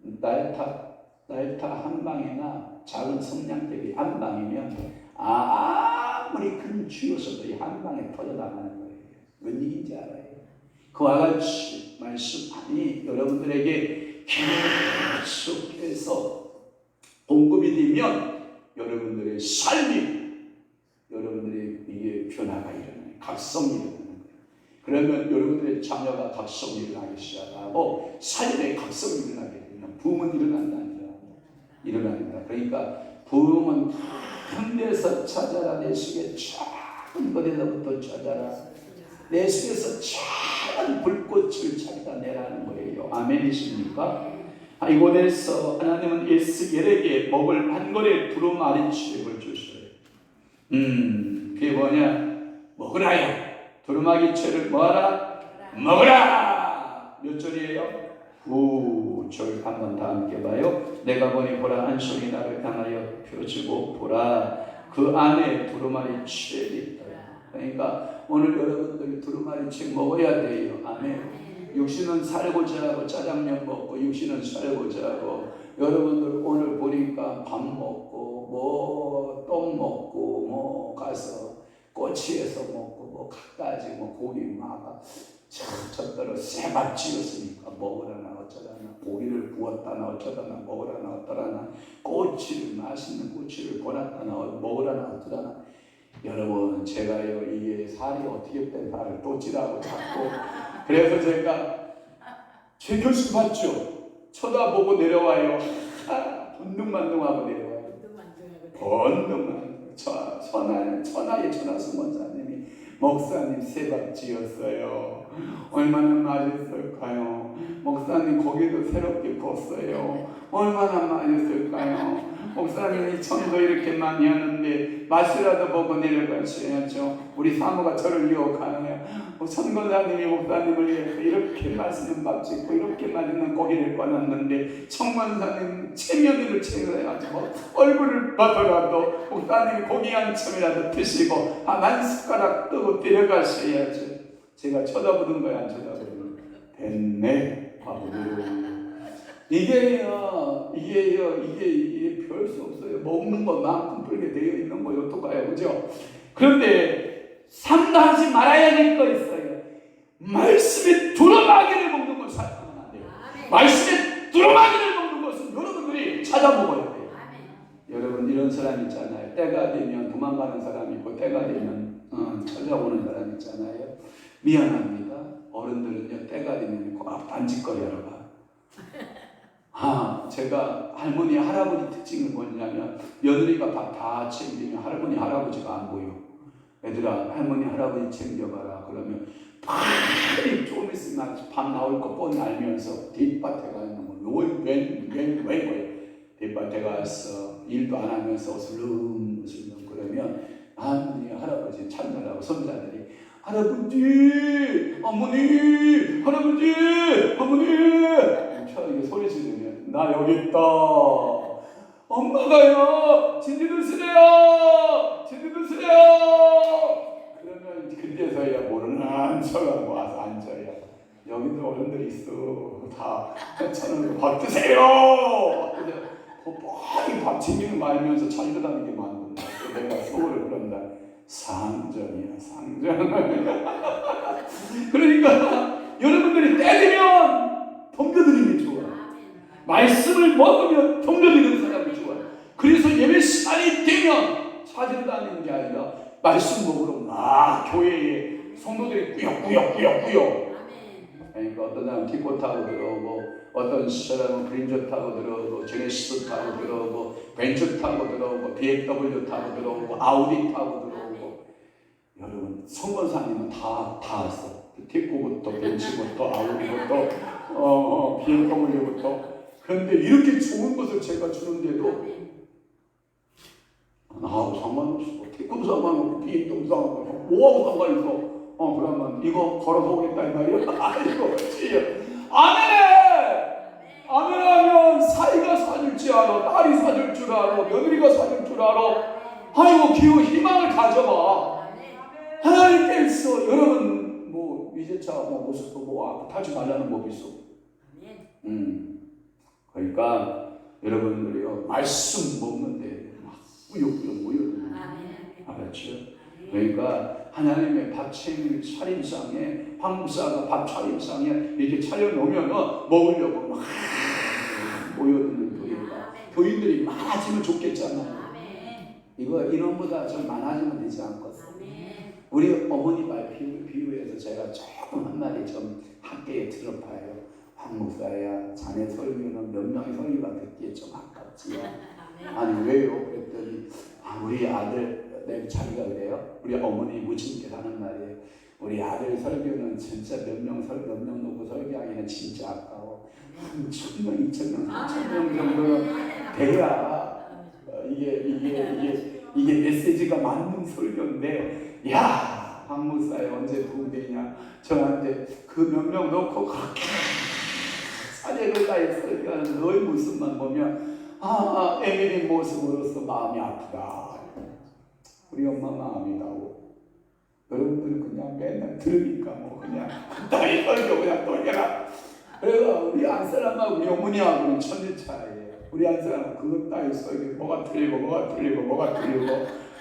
날타 한 방이나 작은 성냥대기 한 방이면 아무리 큰 주요소들이 한 방에 터져나가는 거예요. 웬 얘기인지 알아요? 그와 같이 말씀이 여러분들에게 계속해서 공급이 되면 여러분들의 삶이 여러분들의 이게 변화가 일어나요. 각성이 일어나는 거예요. 그러면 여러분들의 자녀가 각성이 일어나기 시작하고 삶의 각성이 일어나게 되면 부흥은 일어난다. 그러니까 부흥은 큰 데서 찾아라. 내 속에 작은 것에서부터 찾아라. 내 속에서 작은 불꽃을 찾아 내라는 거예요. 아멘이십니까? 이곳에서 하나님은 에스겔에게 먹을 한 걸의 두루마리칩을 주셔요. 그게 뭐냐? 먹으라요. 두루마리칩을 뭐하라? 먹으라. 몇 절이에요? 9절 한번 다 함께 봐요. 내가 보니 보라 한 손이 나를 향하여 펴지고 보라 그 안에 두루마리칩이 있다. 그러니까 오늘 여러분들이 두루마리책 먹어야 돼요. 아멘. 육신은 살고자 하고 짜장면 먹고 육신은 살고자 하고 여러분들 오늘 보니까 밥 먹고 뭐 떡 먹고 뭐 가서 꼬치에서 먹고 뭐 갖가지 뭐 고기 막 저더러 새밥 지었으니까 먹으라나 어쩌다나 고기를 구웠다나 어쩌다나 먹으라나 어떠라나 꼬치를 맛있는 꼬치를 보놨다나 먹으라나 어떠다나 여러분 제가요 이게 살이 어떻게 뺀 살을 또 찌라고 자꾸 그래서 제가 제 교식 맞죠? 쳐다보고 내려와요. 번둥만둥하고 내려와요. 번둥만둥. 천하의 천하수 원사님이 목사님 새밥 지었어요. 얼마나 맛있을까요? 목사님 고기도 새롭게 구웠어요. 얼마나 맛있을까요? 목사님이 천도 이렇게 많이 하는데 맛이라도 보고 내려가셔야죠. 우리 사모가 저를 유혹하네요. 천권사님이 목사님을 위해서 이렇게 맛있는 밥 짓고 이렇게 맛있는 고기를 꺼놨는데 천권사님 체면을 챙겨가지고 얼굴을 봐더라도 목사님이 고기 한 첨이라도 드시고 한 숟가락 뜨고 데려가셔야죠. 제가 쳐다보는 거야 안 쳐다보는 거야? 됐네 바보들. 이게 별 수 없어요. 먹는 것만큼 그렇게 되어 있는 거예요. 어떡해요, 그죠? 그런데 삼가하지 말아야 될 거 있어요. 말씀에 두루마기를 먹는 것을 살펴보면 안 돼요. 말씀에 두루마기를 먹는 것은 여러분들이 찾아먹어야 돼요. 여러분 이런 사람 있잖아요. 때가 되면 도망가는 사람이 있고 때가 되면 찾아오는 사람 있잖아요. 미안합니다. 어른들은요 때가 되면 반짓거리하러 가. 제가 할머니 할아버지 특징은 뭐냐면 며느리가 밥 다 챙기면 할머니 할아버지가 안 보여. 얘들아 할머니 할아버지 챙겨봐라. 그러면 빨리 좀 있으면 밥 나올 거 뻔히 알면서 뒷밭에 가 있는 거 왜 뒷밭에 가서 일도 안 하면서 슬름슬름 그러면 할머니 할아버지 찾느라고 손자들이 할아버지 어머니 할아버지 어머니 이게 소리 지르면 나 여기 있다. 엄마가요. 진지 드시래요. 진지 드시래요. 그러면 그때서야 모르는 척하고 와서 앉아요. 여기도 어른들이 있어. 다 저는 밥 드세요. 빨리 밥 챙기는 거 알면서 찾으러 다니게 만든다. 내가 속을 그런다. 상전이야 상전. 그러니까 여러분들이 때리면 덤벼드리는 게 좋아. 말씀을 먹으면 덤벼드리는 사람이 좋아. 그래서 예배 시간이 되면 찾으러 다니는 게 아니라 말씀 먹으러 막 교회에 성도들이 꾸역꾸역. 그러니까 어떤 사람은 티코 타고 들어오고 어떤 사람은 그린저 타고 들어오고 제네시스 타고 들어오고 벤츠 타고 들어오고 BMW 타고 들어오고 아우디 타고 들어오고 여러분 성권사님은 다 왔어. 티코부터 벤츠부터 아우디부터 BMW부터 그런데 이렇게 좋은 것을 제가 주는데도 나하고 상관없어. 티코도 상관없고 BMW도 상관없고 뭐하고 상관있어. 그러면 이거 걸어서 오겠다 이 말이야. 아이고 아멘 하면 사이가 사줄 줄 알아. 딸이 사줄 줄 알아. 며느리가 사줄 줄 알아. 아이고 기호 희망을 가져봐. 하나님께서 여러분 뭐 위제차 뭐 모습도 뭐 타지 말라는 법이 있어. 그러니까 여러분들이요 말씀 먹는데 막 꾸역꾸역 모여드는 알았죠? 그러니까 하나님의 밥 차림상에 황무사가 밥 차림상에 이렇게 차려놓으면 먹으려고 막 모여드는 교회가 교인들이 많아지면 좋겠잖아요. 이거 인원보다 좀 많아지면 되지 않겠어요? 우리 어머니 말 비유해서 제가 조금 한마디 좀 함께 들어봐요. 황무사야 자네 설교는 몇 명의 설교가 듣기에 좀 아깝지요. 아니 왜요? 그랬더니 우리 아들 자기가 그래요. 우리 어머니 무친께서 하는 말이에요. 우리 아들 설교는 진짜 몇 명 놓고 설교하기는 진짜 아까워. 1,000명, 2,000명, 3,000명 정도는 돼야 이게 메시지가 맞는 설교인데 야 황무사에 언제 도움되냐. 저한테 그 몇 명 놓고 그렇게 사례를 다해 설교하는 너의 모습만 보면 에밀리 모습으로서 마음이 아프다. 우리 엄마 마음이 나고 여러분들은 그냥 맨날 들으니까 뭐 그냥 다리 떨고 그냥 떨겨라. 그래서 우리 안사람하고 우리 어머니하고는 천지차이에요. 우리 안사람은 그것 따위 써요. 뭐가 틀리고 뭐가 틀리고 뭐가 틀리고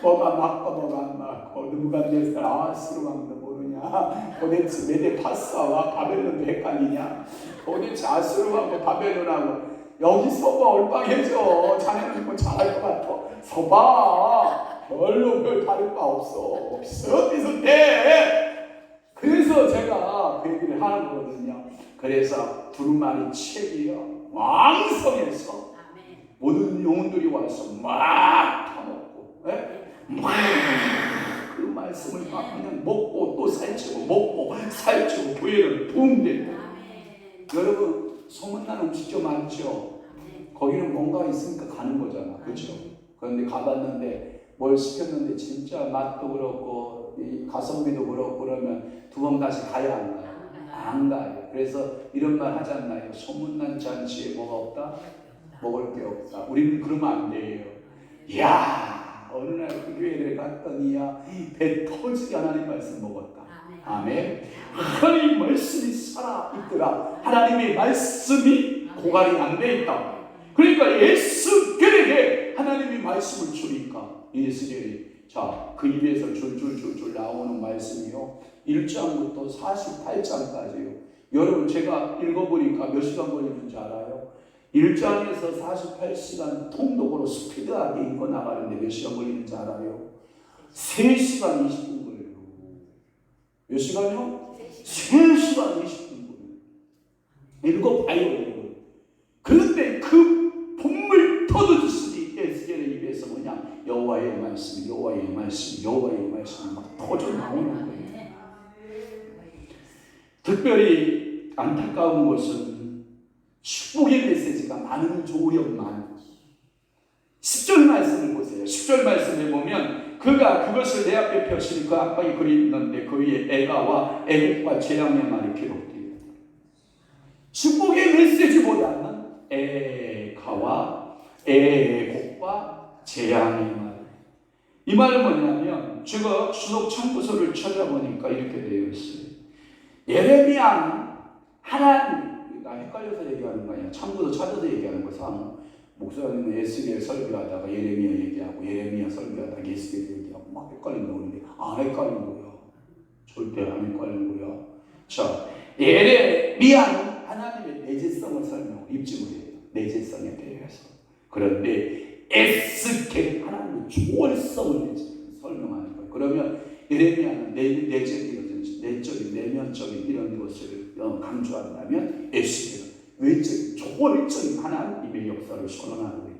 뭐가 맞고 뭐가 안 맞고 누가 몇 살 아수르왕도 모르냐. 도대체 메데파사와 바벨론도 헷갈리냐. 도대체 아수르왕하고 바벨론하고 여기 서봐 얼빵해져. 자네는 뭐 잘할 것 같아. 서봐. 별로 별 다를 바 없어. 비슷비슷해. 그래서 제가 그 얘기를 하는 거거든요. 그래서 두루마리 책이요 왕성해서 모든 영혼들이 와서 막 타먹고 막 그 말씀을 막 그냥 먹고 또 살찌고 먹고 살찌고 교회를 붕대고. 여러분 소문난 음식점 많죠. 거기는 뭔가 있으니까 가는 거잖아, 그렇죠? 그런데 가봤는데 뭘 시켰는데 진짜 맛도 그렇고 이 가성비도 그렇고 그러면 두 번 다시 가야 안 가요? 안 가요. 그래서 이런 말 하지 않나요? 소문난 잔치에 뭐가 없다? 먹을 게 없다. 우리는 그러면 안 돼요. 이야 어느 날 그 교회를 갔더니야 배 터지게 하나님 말씀 먹었다. 아멘. 하나님 말씀이 살아있더라. 하나님의 말씀이 고갈이 안 돼 있다. 그러니까 예수께에게 하나님이 말씀을 주니까 예수께에 자, 그 입에서 줄줄줄줄 나오는 말씀이요 1장부터 48장까지요. 여러분 제가 읽어보니까 몇 시간 걸리는지 알아요? 1장에서 48시간 통독으로 스피드하게 읽어 나가는데 몇 시간 걸리는지 알아요? 3시간 20분 걸려요. 몇 시간이요? 3시간 20분 걸려요. 읽어봐요. 그런데 그 본물 터져주시니 에스겔의 입에서 뭐냐 여호와의 말씀 여호와의 말씀 여호와의 말씀이 막 터져 나오는 거예요. 특별히 안타까운 것은 축복의 메시지가 많은 조역만 10절 말씀을 보세요. 10절 말씀을 보면 그가 그것을 내 앞에 펴시니 그 앞방에 글이 있는데 그 위에 애가와 애국과 재앙의 말이 기록되어 있다. 축복의 메시지보다는 애가와 애곡과 재앙의 말. 이 말은 뭐냐면 제가 수록 참고서를 찾아보니까 이렇게 되어 있어요. 예레미야는 하나님 헷갈려서 얘기하는 거 아니야. 참고서 찾아서 얘기하는 거죠. 목사님은 에스겔 설교하다가 예레미야 얘기하고 예레미야 설교하다가 에스겔 얘기하고 막 헷갈린다고 그러는데 안 헷갈린 거야. 절대 안 헷갈린 거야. 자, 예레미야는 하나님의 내재성을 설명하고 입증을 해요. 내재성에 대해서. 그런데 에스겔은 하나님의 초월성을 설명하는 거예요. 그러면 예레미야는 내적인 내면적인 이런 것을 강조한다면 에스겔은 외적인 초월적인 하나님의 역사를 선언하고 있는.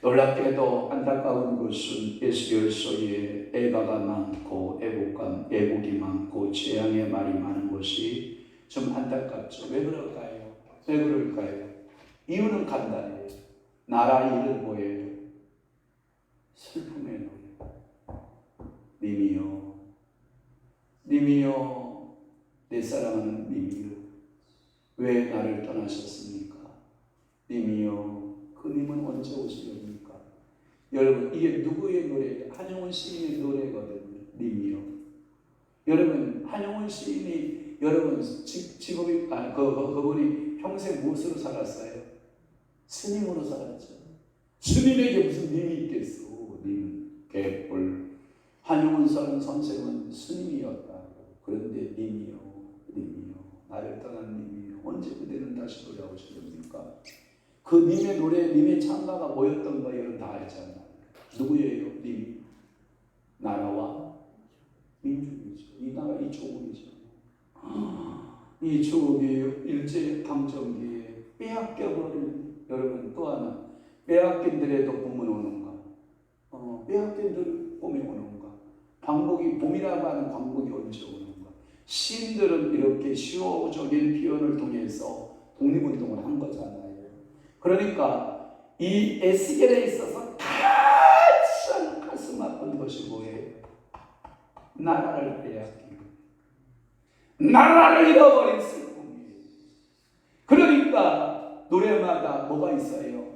놀랍게도 안타까운 것은 에스겔서에 애가가 많고 애국이 많고 재앙의 말이 많은 것이 좀 안타깝죠. 왜 그럴까요? 왜 그럴까요? 이유는 간단해요. 나라 일은 뭐예요? 슬픔의 노래. 님이여 내 사랑하는 님이여 왜 나를 떠나셨습니까? 님이여 그 님은 언제 오시렵니까? 여러분 이게 누구의 노래예요? 한용운 시인의 노래거든요. 님이여. 여러분 한용운 시인이 여러분 직업이 그분이 평생 무엇으로 살았어요? 스님으로 살았죠. 스님에게 무슨 님이 있겠어? 님 개뿔. 한용운 선생은 스님이었다고. 그런데 님이여 나를 떠난 님이여 언제 그대는 다시 돌아오시렵니까? 그 님의 노래 님의 찬가가 뭐였던가 여러분 다 알잖아요. 누구예요? 님이 나라와 민족이죠. 이 나라 이 조국이죠. 이 조국이 일제강점기에 빼앗겨버린 여러분 또 하나 빼앗긴들에도 봄은 오는가? 빼앗긴들 봄이 오는가? 광복이 봄이라고 하는 광복이 언제 오는가? 시인들은 이렇게 시호적인 표현을 통해서 독립운동을 한 거잖아요. 그러니까 이 에스겔에 있어서 가장 가슴 아픈 것이 뭐예요? 나라를 빼앗기고 나라를 잃어버린 슬픔이에요. 그러니까 노래마다 뭐가 있어요?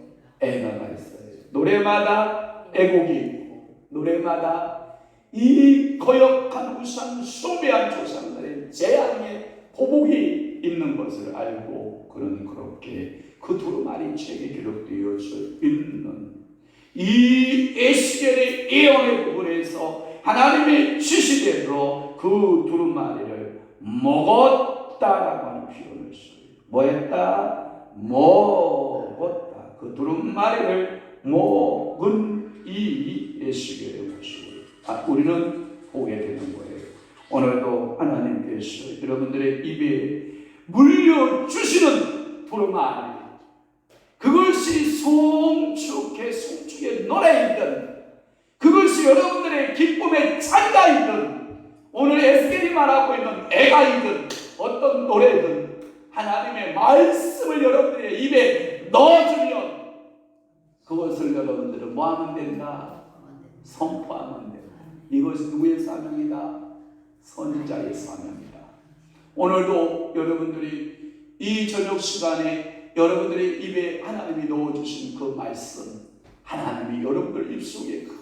애가가 있어요. 노래마다 애곡이 있고 노래마다 이 거역한 우상 숭배한 조상들의 재앙의 보복이 있는 것을 알고 그는 그렇게 그 두루마리 책에 기록되어져 있는 이 에스겔의 예언의 부분에서 하나님의 지시대로 그 두루마리를 먹었다라고 하는 표현을 써요. 뭐 했다? 먹었다. 그 두루마리를 먹은 이 에스겔의 모습을 우리는 보게 되는 거예요. 오늘도 하나님께서 여러분들의 입에 물려주시는 두루마리, 그것이 송축의 노래이든 그것이 여러분들의 기쁨의 찬가이든 오늘 에스겔이 말하고 있는 애가이든 어떤 노래든 하나님의 말씀을 여러분들의 입에 넣어주면 그것을 여러분들은 뭐하면 된다? 선포하면 된다. 이것이 누구의 사명이다? 선지자의 사명이다. 오늘도 여러분들이 이 저녁 시간에 여러분들의 입에 하나님이 넣어주신 그 말씀, 하나님이 여러분들 입속에 그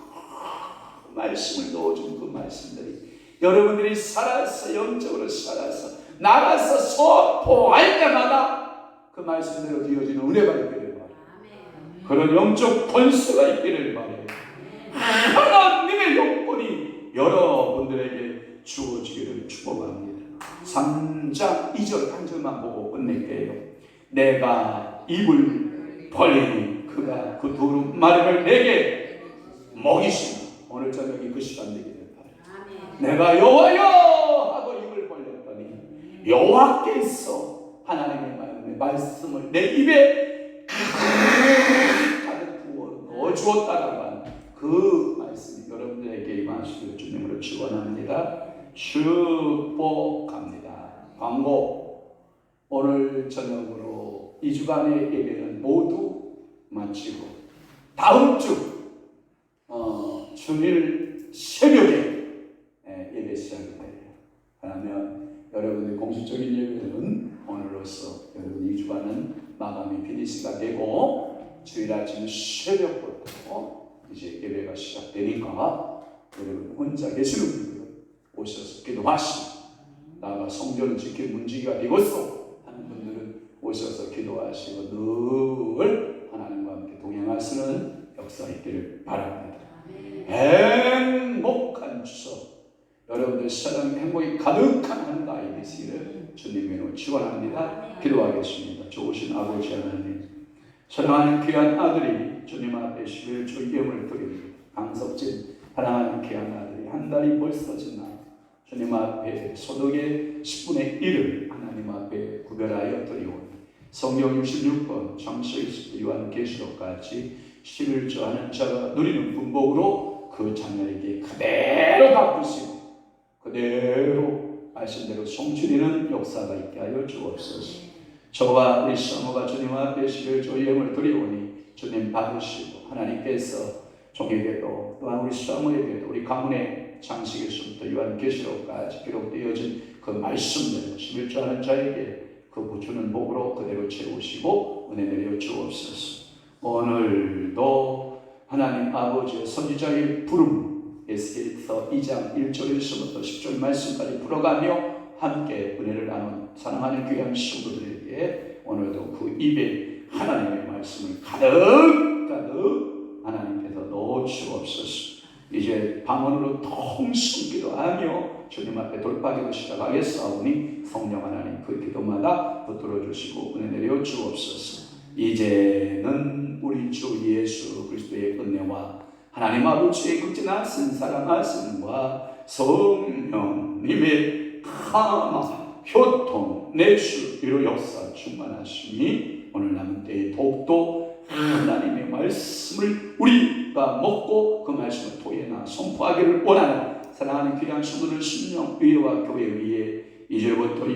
말씀을 넣어준 그 말씀들이 여러분들이 살아서 영적으로 살아서 나가서 선포할 때마다 그 말씀대로 되어지는 은혜가 있기를 바라요. 그런 영적 권세가 있기를 바라요. 하나님의 영권이 여러분들에게 주어지기를 축복합니다. 3장 2절 한 절만 보고 끝낼게요. 내가 입을 벌리니 그가 그 두루마리를 내게 먹이시니 오늘 저녁이 그 시간 되기를 바라요. 내가 여호와여 하고 입을 벌렸더니 여호와께서 하나님의 말씀을 내 입에 가득 부어 넣어주었다라고 하는 그 말씀이 여러분들에게 임하시기를 주님으로 축원합니다. 축복합니다. 광고. 오늘 저녁으로 이 주간의 예배는 모두 마치고 다음 주 주일 새벽에 예배 시작이 돼요. 그러면 여러분의 공식적인 예배는 오늘로서 여러분 이 주간은 마감이 피니시가 되고 주일 아침 새벽부터 이제 예배가 시작되니까 여러분 혼자 계시는 분들은 오셔서 기도하시고 나가 성전을 지킬 문지기가 되겠소 하는 분들은 오셔서 기도하시고 늘 하나님과 함께 동행하시는 역사 있기를 바랍니다. 행복한 추석, 여러분들 사랑 행복이 가득한 한 나이 되시기를 주님으로 축원합니다. 기도하겠습니다. 좋으신 아버지 하나님, 사랑하는 귀한 아들이 주님 앞에 11주 예물을 드립니다. 강석진 사랑하는 귀한 아들이 한 달이 벌써 지나 주님 앞에 소득의 10분의 1을 하나님 앞에 구별하여 드리오니 성경 66번 창세기 요한계시록까지 11조 하는 자가 누리는 분복으로 그 자녀에게 그대로 갚으시고 그대로 말씀대로 송출이는 역사가 있게 하여 주옵소서. 저와 우리 사모가 주님 앞에 11조 예물을 드리오니 주님 받으시고 하나님께서 종에게도 또한 우리 사모에게도 우리 가문의 창세기에서부터 요한계시록까지 기록되어진 그 말씀대로 11조 하는 자에게 그 부추는 복으로 그대로 채우시고 은혜 내려 주옵소서. 오늘도 하나님 아버지의 선지자의 부름 에스겔서 2장 1절에서부터 10절 말씀까지 풀어가며 함께 은혜를 나눈 사랑하는 귀한 친구들에게 오늘도 그 입에 하나님의 말씀을 가득 하나님께서 넣어 주옵소서. 이제 방언으로 통성 기도하며 주님 앞에 돌파기도 시작하겠사오니 성령 하나님 그 기도마다 붙들어 주시고 은혜 내려 주옵소서. 이제는 우리 주 예수 그리스도의 은혜와 하나님 아버지의 극진하신 사랑하심과 성령님의 감화, 효통, 내수, 위로 역사 충만하시니 오늘 남은 때에 더욱더 하나님의 말씀을 우리가 먹고 그 말씀을 토해나 선포하기를 원하는 사랑하는 귀한 성도들 심령 의회와 교회 위에 이제부터